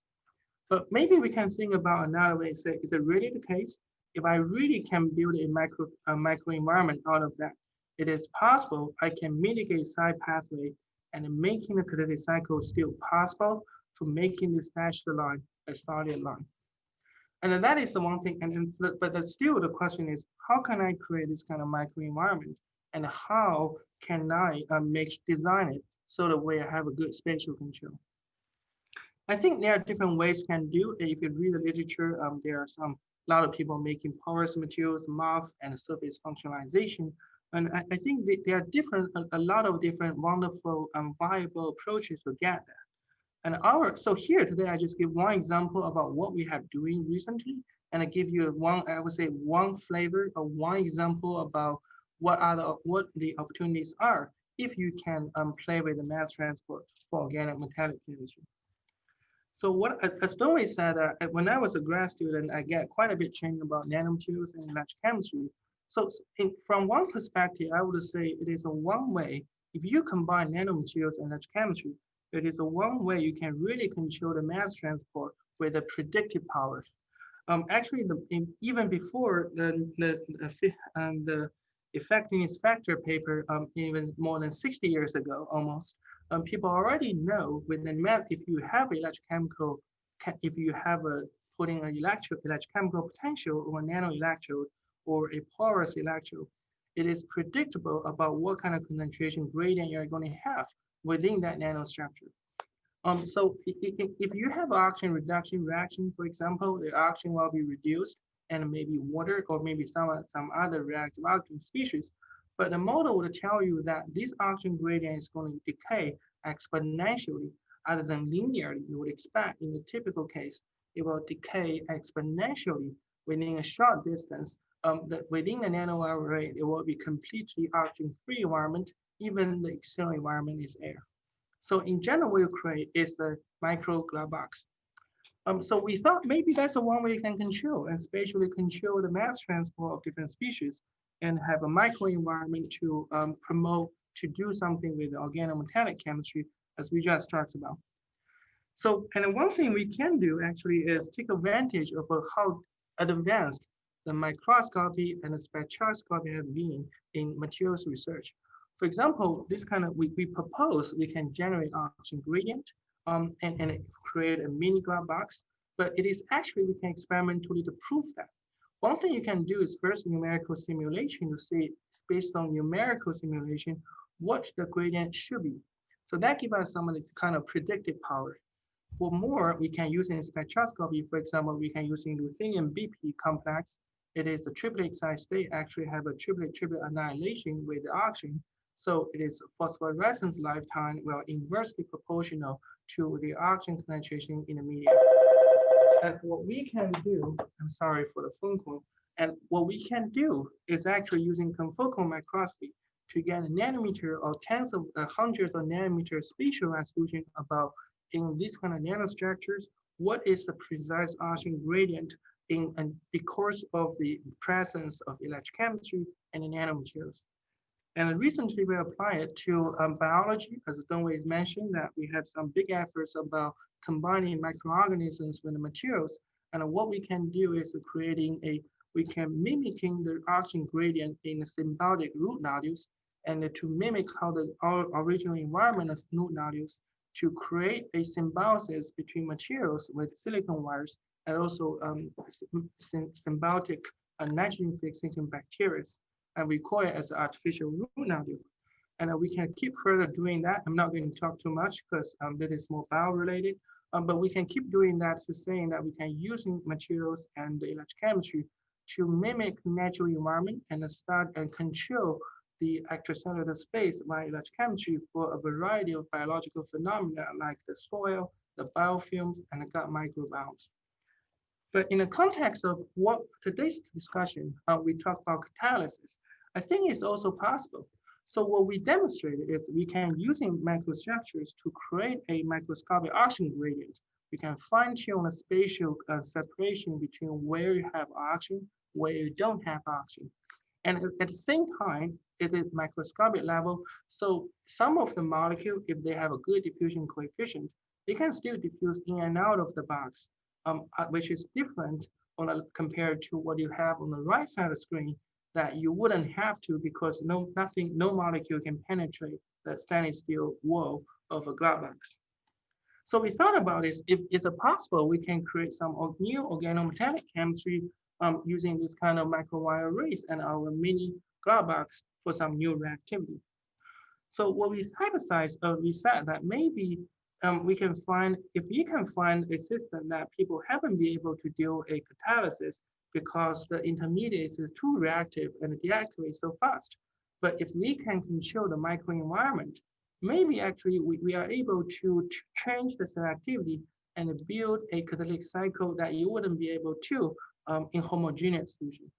But maybe we can think about another way, say, is it really the case? If I really can build a microenvironment out of that, it is possible I can mitigate side pathway and making the catalytic cycle still possible to making this dashed line a solid line. And then that is the one thing, but still the question is, how can I create this kind of microenvironment? And how can I design it so that way I have a good spatial control? I think there are different ways you can do it. If you read the literature, there are a lot of people making porous materials, MOF, and surface functionalization. And I think there are a lot of different wonderful viable approaches to get there. And so here today, I just give one example about what we have doing recently, and I give you I would say one flavor or one example about what the opportunities are if you can play with the mass transport for organometallic chemistry. So as Doi said, when I was a grad student, I get quite a bit training about nanomaterials and electrochemistry. So from one perspective, I would say it is a one way. If you combine nanomaterials and electrochemistry, it is a one way you can really control the mass transport with a predictive power. Actually, even before the effectiveness factor paper, even more than 60 years ago, almost, people already know within math, if you have electrochemical, if you have putting an electrochemical potential or a nanoelectrode or a porous electrode, it is predictable about what kind of concentration gradient you're going to have within that nanostructure. So if you have oxygen reduction reaction, for example, the oxygen will be reduced and maybe water or maybe some other reactive oxygen species, but the model will tell you that this oxygen gradient is going to decay exponentially other than linearly. You would expect in the typical case, it will decay exponentially within a short distance. Within the nanohour rate, it will be completely oxygen-free environment, even the external environment is air. So in general, what you create is the micro glovebox. So we thought maybe that's the one way you can control and spatially control the mass transport of different species and have a microenvironment to promote, to do something with the organometallic chemistry, as we just talked about. So, and one thing we can do actually is take advantage of how advanced the microscopy and the spectroscopy have been in materials research. For example, this kind of, we propose we can generate oxygen gradient and create a mini glovebox, but it is actually, we can experimentally to prove that. One thing you can do is first numerical simulation to see, based on numerical simulation, what the gradient should be. So that gives us some of the kind of predictive power. For more, we can use in spectroscopy. For example, we can use in ruthenium BP complex. It is the triplet excited state actually have a triplet annihilation with the oxygen. So it is phosphorescence lifetime will inversely proportional to the oxygen concentration in the medium. And what we can do, I'm sorry for the phone call, and what we can do is actually using confocal microscopy to get a nanometer or tens of hundreds of nanometer spatial resolution about in these kind of nanostructures, what is the precise oxygen gradient in and because of the presence of electrochemistry and the nanomaterials. And recently we applied it to biology, as Dongwei mentioned, that we had some big efforts about combining microorganisms with the materials. And what we can do is we can mimicking the oxygen gradient in the symbiotic root nodules and to mimic how our original environment is root nodules to create a symbiosis between materials with silicon wires and also symbiotic nitrogen fixation bacteria. And we call it as artificial root nodule. And we can keep further doing that. I'm not going to talk too much because that is more bio-related, but we can keep doing that to saying that we can using materials and the electrochemistry to mimic natural environment and start and control the extracellular space by electrochemistry for a variety of biological phenomena like the soil, the biofilms, and the gut microbiomes. But in the context of what today's discussion, we talk about catalysis. I think it's also possible. So what we demonstrated is we can using microstructures to create a microscopic oxygen gradient. We can fine tune a spatial separation between where you have oxygen, where you don't have oxygen. And at the same time, it is microscopic level. So some of the molecule, if they have a good diffusion coefficient, they can still diffuse in and out of the box. Which is different compared to what you have on the right side of the screen that you wouldn't have to because no molecule can penetrate the stainless steel wall of a glovebox. So we thought about this, if it's possible, we can create some new organometallic chemistry using this kind of microwire arrays and our mini glovebox for some new reactivity. So what we hypothesized, we said that maybe we can find, if we can find a system that people haven't been able to do a catalysis because the intermediates is too reactive and deactivate so fast. But if we can control the microenvironment, maybe actually we are able to change the selectivity and build a catalytic cycle that you wouldn't be able to in homogeneous solution.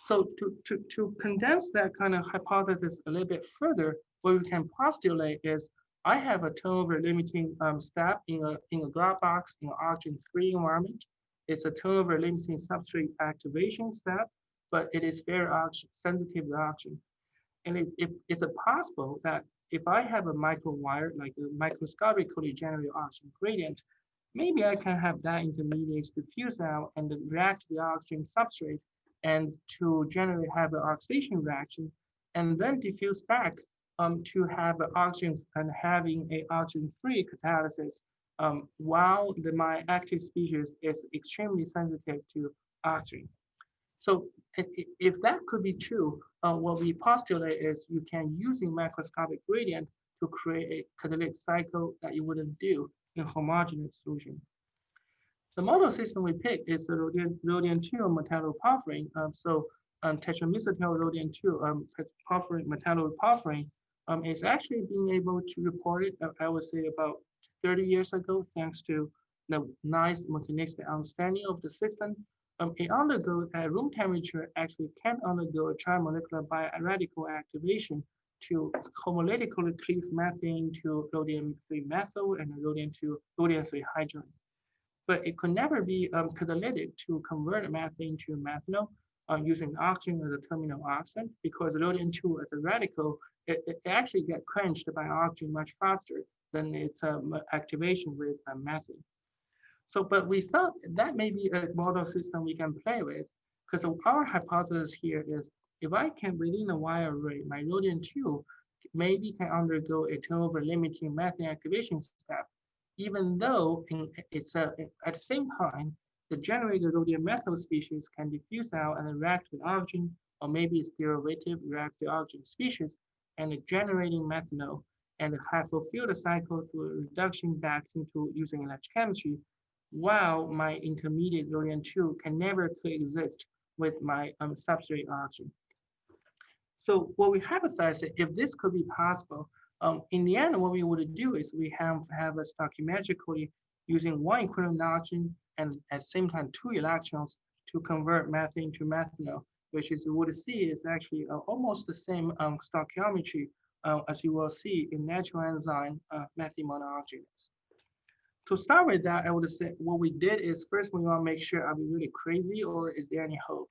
So to condense that kind of hypothesis a little bit further, what we can postulate is I have a turnover limiting step in a glovebox in an oxygen-free environment. It's a turnover limiting substrate activation step, but it is very sensitive to oxygen. And it's possible that if I have a microwire, like a microscopically generated oxygen gradient, maybe I can have that intermediate diffuse out and react to the oxygen substrate and to have an oxidation reaction and then diffuse back to have an oxygen and having a oxygen-free catalysis while my active species is extremely sensitive to oxygen. So if that could be true, what we postulate is you can using macroscopic gradient to create a catalytic cycle that you wouldn't do in homogeneous solution. The model system we picked is the rhodium-2 metalloporphyrin. Tetramicetyl rhodium-2 porphyrin metalloporphyrin is actually being able to report it, I would say about 30 years ago, thanks to the nice mechanistic understanding of the system. It undergoes at room temperature, actually can undergo a trimolecular bioradical activation to homolytically cleave methane to rhodium-3 methyl and rhodium-2 rhodium-3 hydrogen. But it could never be catalytic to convert methane to methanol using oxygen as a terminal oxide because rhodium-2 as a radical, it actually gets quenched by oxygen much faster than its activation with methane. So, but we thought that may be a model system we can play with because our hypothesis here is if I can, within a wire array, my rhodium-2 maybe can undergo a turnover limiting methane activation step, even though it's at the same time, the generated rhodium methyl species can diffuse out and react with oxygen, or maybe its derivative react with oxygen species, and generating methanol, and have fulfilled the cycle through a reduction back into using electrochemistry, while my intermediate rhodium-2 can never coexist with my substrate oxygen. So what we hypothesize, if this could be possible, in the end, what we would do is we have a stoichiometrically using one equivalent oxygen and at the same time 2 electrons to convert methane to methanol which is you would see is actually almost the same stoichiometry as you will see in natural enzyme methane monooxygenase. To start with that, I would say what we did is first we want to make sure, are we really crazy or is there any hope?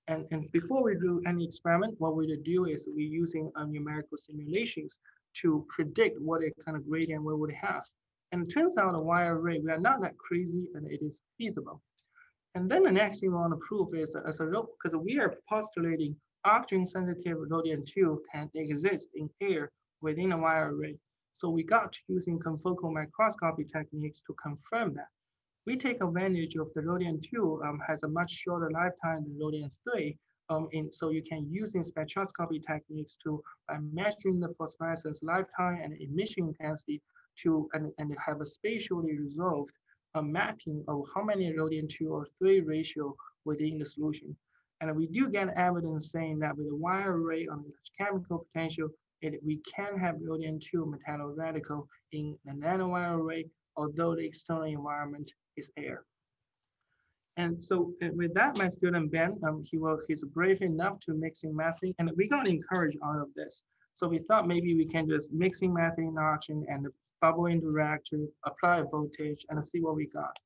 And before we do any experiment, what we do is we're using numerical simulations to predict what a kind of gradient we would have. And it turns out the wire array, we are not that crazy and it is feasible. And then the next thing we want to prove is as a result, because we are postulating oxygen sensitive rhodium-2 can exist in air within a wire array. So we got to using confocal microscopy techniques to confirm that. We take advantage of the rhodium-2 has a much shorter lifetime than rhodium-3. So you can use in spectroscopy techniques to measuring the phosphorescence lifetime and emission intensity to and have a spatially resolved mapping of how many rhodium-2 or 3 ratio within the solution. And we do get evidence saying that with a wire array on chemical potential, we can have rhodium-2 metalloradical in the nanowire array, although the external environment is air. And so with that, my student Ben, he's brave enough to mixing methane, and we got encouraged out of this. So we thought maybe we can just mixing methane oxygen and bubble into reactor, apply a voltage, and see what we got.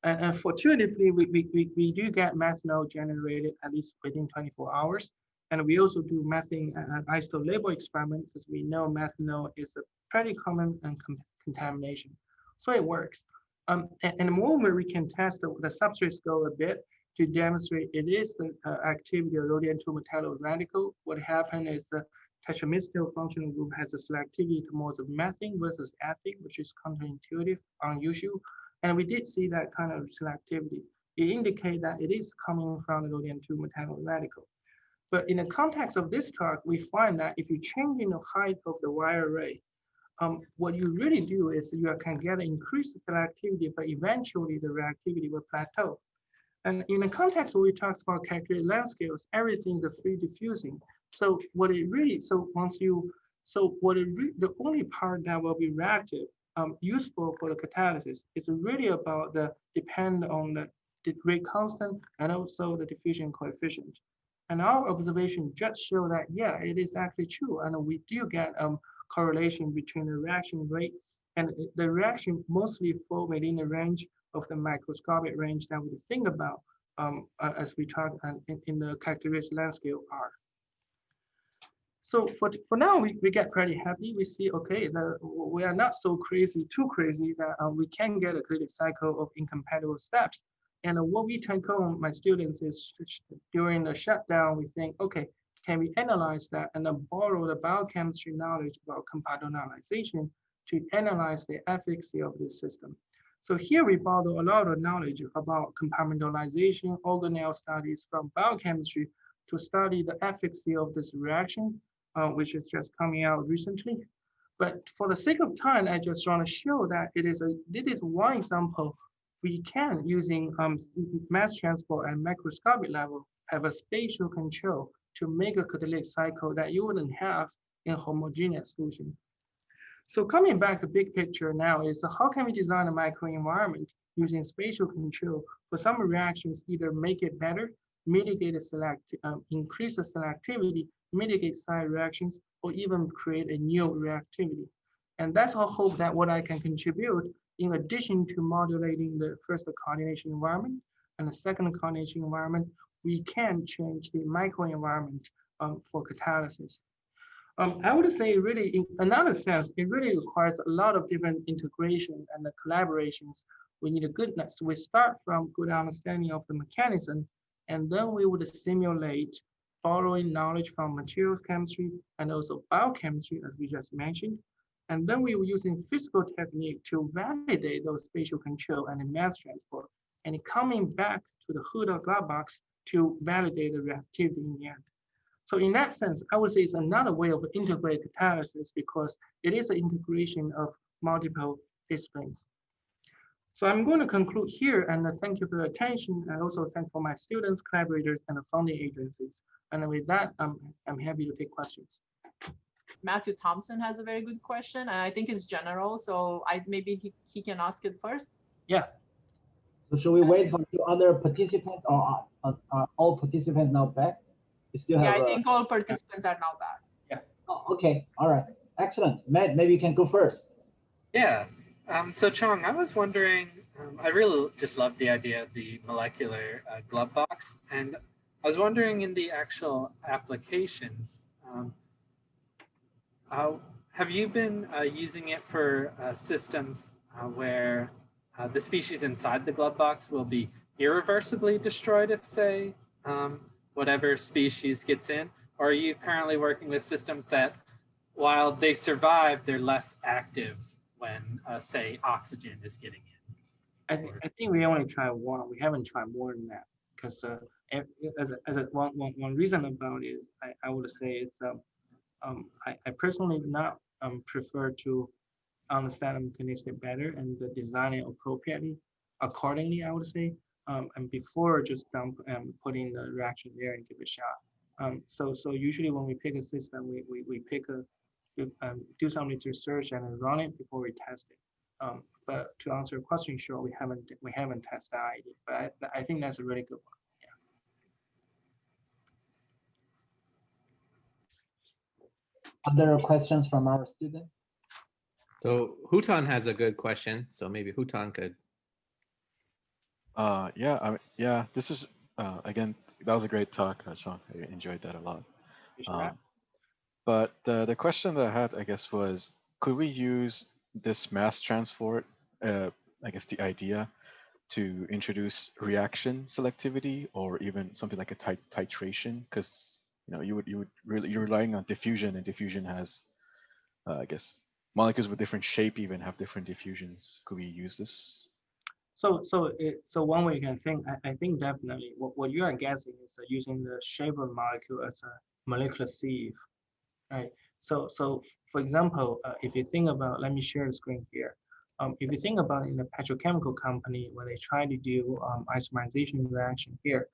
And fortunately, we do get methanol generated at least within 24 hours. And we also do methane isotope label experiment because we know methanol is a pretty common contamination. So it works. And moreover, we can test the substrate score a bit to demonstrate it is the activity of rhodium-2 metalloradical. What happened is the tetramethyl functional group has a selectivity towards methane versus ethane, which is counterintuitive, unusual. And we did see that kind of selectivity. It indicates that it is coming from the rhodium-2 metalloradical. But in the context of this talk, we find that if you change in the height of the wire array, what you really do is you can get increased selectivity, but eventually the reactivity will plateau. And in the context where we talked about calculated length scales, everything is free diffusing. So what it really, so once you, so what it the only part that will be reactive, useful for the catalysis is really about the depend on the rate constant and also the diffusion coefficient. And our observation just show that, yeah, it is actually true. And we do get correlation between the reaction rate and the reaction mostly fall within the range of the microscopic range that we think about as we talk in the characteristic length scale R. So for now, we get pretty happy. We see, okay, we are not so crazy, too crazy that we can get a critical cycle of incompatible steps. And what we take home, my students, is during the shutdown, we think, okay, can we analyze that and then borrow the biochemistry knowledge about compartmentalization to analyze the efficacy of this system? So here we borrow a lot of knowledge about compartmentalization, organelle studies from biochemistry to study the efficacy of this reaction, which is just coming out recently. But for the sake of time, I just want to show that this is one example. We can, using mass transport at microscopic level, have a spatial control to make a catalytic cycle that you wouldn't have in a homogeneous solution. So coming back to big picture now is how can we design a microenvironment using spatial control for some reactions, either make it better, mitigate the increase the selectivity, mitigate side reactions, or even create a new reactivity. And that's our hope that what I can contribute in addition to modulating the first coordination environment and the second coordination environment, we can change the microenvironment for catalysis. I would say really, in another sense, it really requires a lot of different integration and the collaborations. We need a goodness. We start from good understanding of the mechanism, and then we would simulate borrowing knowledge from materials chemistry and also biochemistry, as we just mentioned. And then we were using physical technique to validate those spatial control and the mass transport, and coming back to the hood of glovebox to validate the reactivity in the end. So in that sense, I would say it's another way of integrated catalysis because it is an integration of multiple disciplines. So I'm going to conclude here and thank you for your attention. I also thank for my students, collaborators, and the funding agencies. And with that, I'm happy to take questions. Matthew Thompson has a very good question, and I think it's general, so maybe he can ask it first. Yeah. So should we wait for the other participants, or are all participants now back? You still Yeah, have I think all participants are now back. Oh, okay, all right, excellent. Matt, maybe you can go first. Yeah. So Chong, I was wondering, I really just love the idea of the molecular glove box, and I was wondering in the actual applications, have you been using it for systems where the species inside the glove box will be irreversibly destroyed if, say, whatever species gets in? Or are you currently working with systems that, while they survive, they're less active when, say, oxygen is getting in? I think we only try one. We haven't tried more than that because one reason about it is I would say it's I personally do not prefer to understand the mechanism better and design it appropriately accordingly. I would say and before just putting the reaction there and give it a shot. So usually when we pick a system, we pick a do some research and then run it before we test it. But to answer your question, sure, we haven't tested that idea, but I think that's a really good one. Other questions from our student? So Hutan has a good question, so maybe Hutan could. Yeah, this is again, that was a great talk, Chong. I enjoyed that a lot. But the question that I had, I guess, was could we use this mass transport, I guess the idea, to introduce reaction selectivity or even something like a titration? Because you're relying on diffusion, and diffusion has, I guess, molecules with different shape even have different diffusions. Could we use this? So one way you can think, I think definitely what you are guessing is using the shape of molecule as a molecular sieve, right? So for example, if you think about, let me share the screen here. If you think about in a petrochemical company when they try to do isomerization reaction here,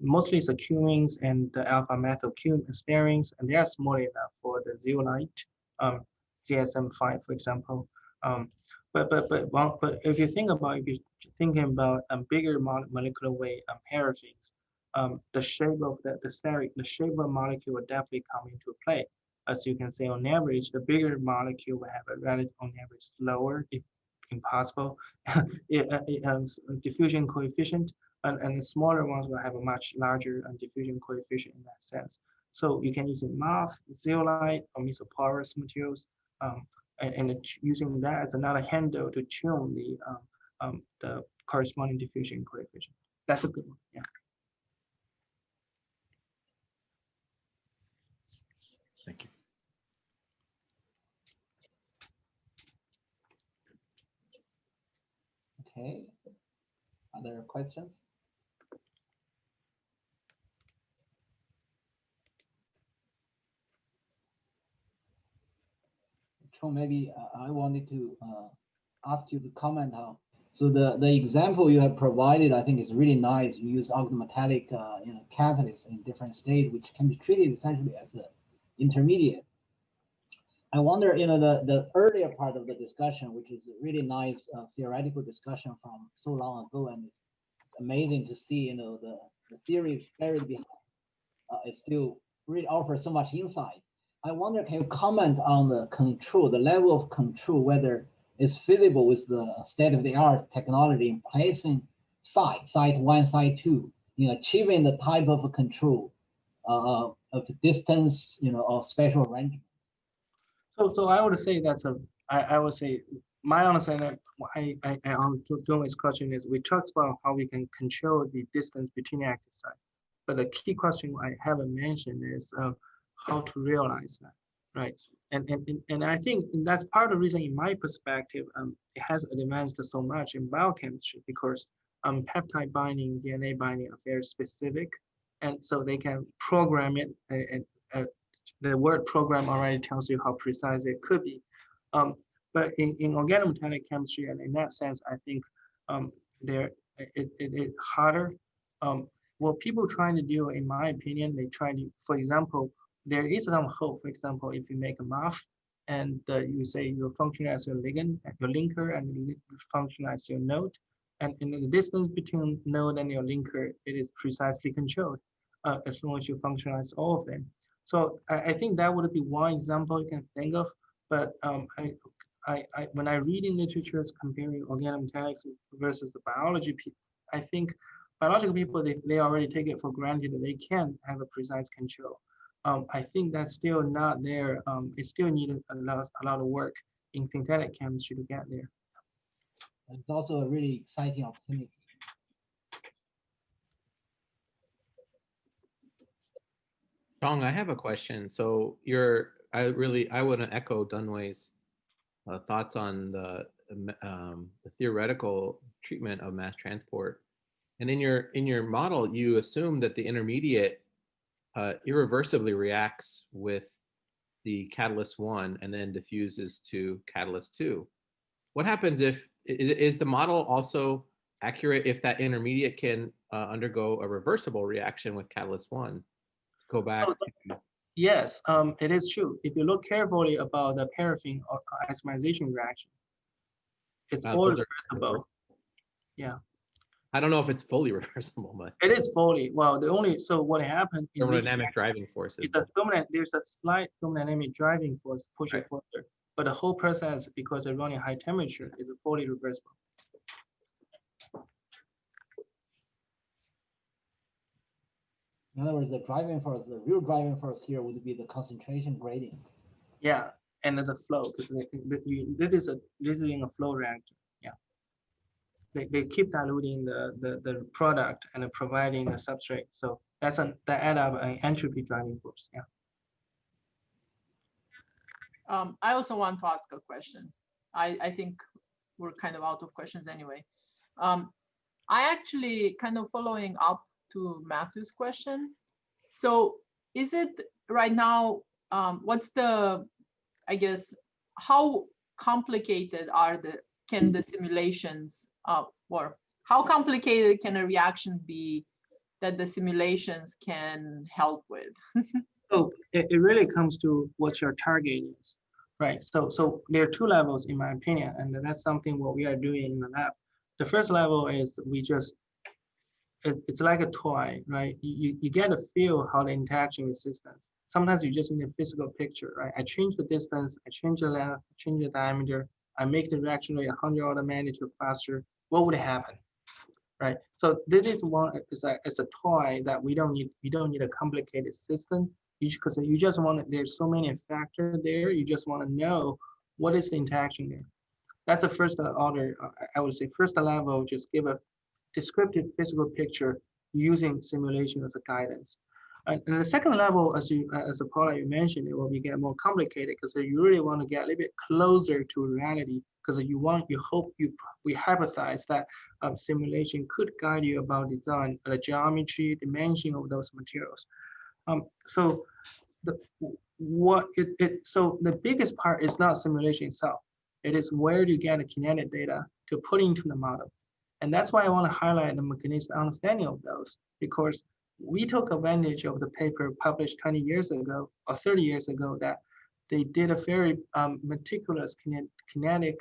mostly it's the cumene and the alpha methyl sterines, and they are small enough for the zeolite, CSM5, for example. But if you think about, if you're thinking about a bigger molecular weight paraffins, the shape of the shape of the molecule will definitely come into play. As you can see, on average, the bigger molecule will have a relative, on average, slower, if impossible, diffusion coefficient, and the smaller ones will have a much larger diffusion coefficient in that sense. So you can use MAF, zeolite, or mesoporous materials, and using that as another handle to tune the corresponding diffusion coefficient. That's a good one, yeah. Thank you. Okay, other questions? Chong, maybe I wanted to ask you to comment on. So the example you have provided, I think, is really nice. You use organometallic catalyst in different states, which can be treated essentially as an intermediate. I wonder, the earlier part of the discussion, which is a really nice theoretical discussion from so long ago, and it's amazing to see, the theory buried behind it still really offers so much insight. I wonder, can you comment on the control, the level of control, whether it's feasible with the state-of-the-art technology in placing site 1, site 2, achieving the type of control of distance, of spatial arrangement? So I would say I would say my understanding, doing this question is we talked about how we can control the distance between the active sites. But the key question I haven't mentioned is how to realize that, right? And I think that's part of the reason, in my perspective, it has advanced so much in biochemistry, because peptide binding, DNA binding are very specific, and so they can program it. And the word program already tells you how precise it could be. But in organometallic chemistry, and in that sense, I think it's harder. What people trying to do, in my opinion, they try to, for example, there is some hope. For example, if you make a MAF and you say you function as your ligand, your linker, and you function as your node, and in the distance between node and your linker, it is precisely controlled. as long as you functionalize all of them. So I think that would be one example you can think of. But when I read in literatures comparing organometallics versus the biology people, I think biological people, they already take it for granted that they can have a precise control. I think that's still not there. It still needed a lot of work in synthetic chemistry to get there. It's also a really exciting opportunity. Chong, I have a question. So I want to echo Dunway's thoughts on the theoretical treatment of mass transport. And in your model, you assume that the intermediate irreversibly reacts with the catalyst 1 and then diffuses to catalyst 2. What happens if, is the model also accurate if that intermediate can undergo a reversible reaction with catalyst 1? Go back. Yes, it is true. If you look carefully about the paraffin or isomerization reaction, it's all reversible. Yeah. I don't know if it's fully reversible, but it is fully. Well, so what happened in thermodynamic driving forces. There's a slight thermodynamic driving force pushing further, but the whole process, because they're running high temperature, is fully reversible. In other words, the real driving force here would be the concentration gradient. Yeah, and the flow, because this is in a flow reactor. Yeah, they keep diluting the product and providing a substrate. So that add up an entropy driving force. Yeah. I also want to ask a question. I think we're kind of out of questions anyway. I actually kind of following up to Matthew's question. So is it right now, what's the, I guess, how complicated can the simulations, or how complicated can a reaction be that the simulations can help with? So it really comes to what your target is, right? So there are two levels in my opinion, and that's something what we are doing in the lab. The first level is it's like a toy, right? You get a feel how the interaction with systems. Sometimes you just need a physical picture, right? I change the distance, I change the length, I change the diameter, I make the reaction rate 100 order magnitude faster. What would happen, right? So this is it's a toy that we don't need a complicated system, because you just there's so many factors there. You just want to know what is the interaction there. That's the first order. I would say first level, just give a descriptive physical picture using simulation as a guidance. And the second level, as Paula you mentioned, it will get more complicated because you really want to get a little bit closer to reality, because we hypothesize that simulation could guide you about design, the geometry, dimension of those materials. So the biggest part is not simulation itself. It is where do you get the kinetic data to put into the model. And that's why I want to highlight the mechanistic understanding of those, because we took advantage of the paper published 20 years ago or 30 years ago that they did a very meticulous kinetic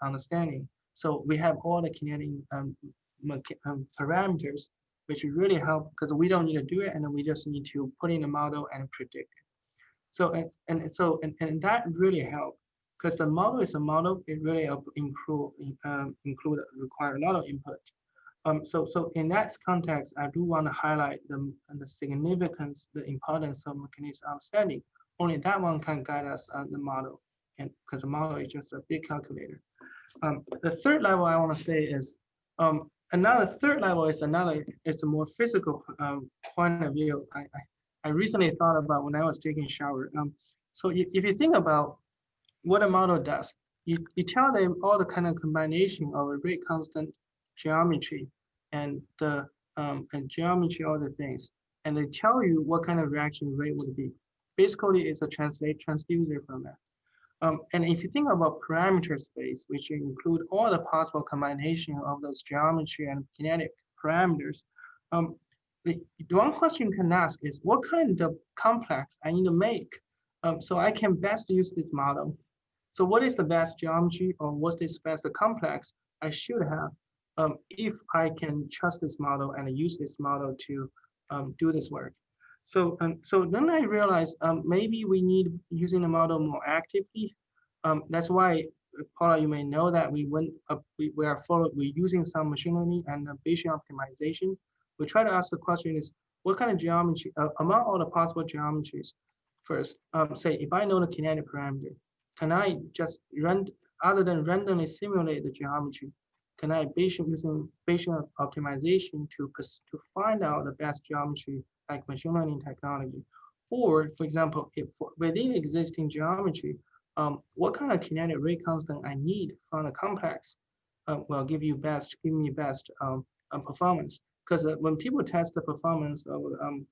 understanding. So we have all the kinetic parameters, which really help because we don't need to do it, and then we just need to put in a model and predict it. So and that really helped. Because the model is a model, it really require a lot of input. So in that context, I do want to highlight the significance, the importance of mechanistic understanding. Only that one can guide us on the model, and because the model is just a big calculator. The third level I want to say is it's a more physical point of view. I recently thought about when I was taking a shower. So if you think about what a model does, you tell them all the kind of combination of a rate constant geometry and the geometry, all the things, and they tell you what kind of reaction rate would be. Basically, it's a transducer from that. And if you think about parameter space, which include all the possible combination of those geometry and kinetic parameters, the one question you can ask is what kind of complex I need to make so I can best use this model. So what is the best geometry, or what's the best complex I should have if I can trust this model and use this model to do this work. So so then I realized maybe we need using the model more actively. That's why, Paula, you may know that we're using some machine learning and Bayesian optimization. We try to ask the question is, what kind of geometry, among all the possible geometries, first, say if I know the kinetic parameter, can I just other than randomly simulate the geometry, can I using Bayesian optimization to find out the best geometry like machine learning technology? Or, for example, if within existing geometry, what kind of kinetic rate constant I need from the complex will give me best performance. Because when people test the performance of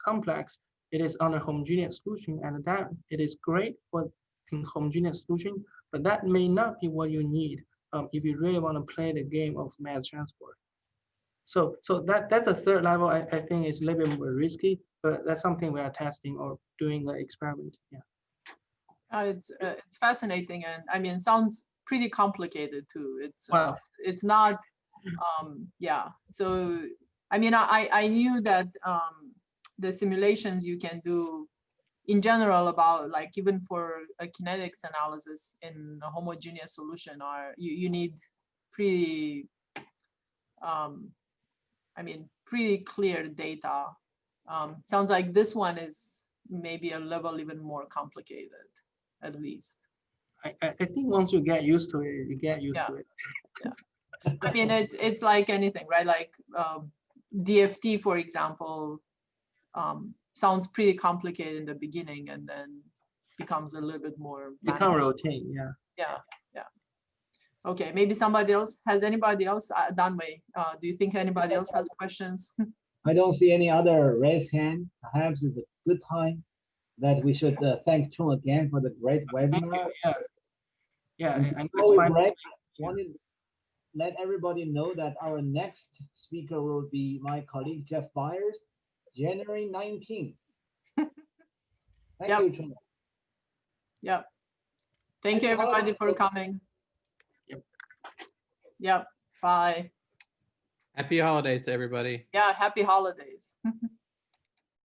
complex, it is on a homogeneous solution, and that it is great for homogeneous solution, but that may not be what you need if you really want to play the game of mass transport. So that's a third level. I think is a little bit more risky, but that's something we are testing or doing the experiment. Yeah. It's fascinating, and I mean, it sounds pretty complicated too. Wow. It's not, yeah. So I mean, I knew that the simulations you can do in general about like even for a kinetics analysis in a homogeneous solution are you need pretty I mean pretty clear data. Sounds like this one is maybe a level even more complicated, at least. I think once you get used to it, you get used to it. Yeah. I mean, it's like anything, right? Like DFT, for example, sounds pretty complicated in the beginning and then becomes a little bit more Become routine, yeah. Yeah, yeah. Okay, maybe somebody else. Has anybody else? Danwei, do you think anybody else has questions? I don't see any other raised hand. Perhaps it's a good time that we should thank Chong again for the great webinar. Yeah, and before we break, I wanted to let everybody know that our next speaker will be my colleague Jeff Byers, January 19th. Thank Yep. you, Chong. Yep. Thank you, everybody, for coming. Yep. Yep. Bye. Happy holidays to everybody. Yeah, happy holidays.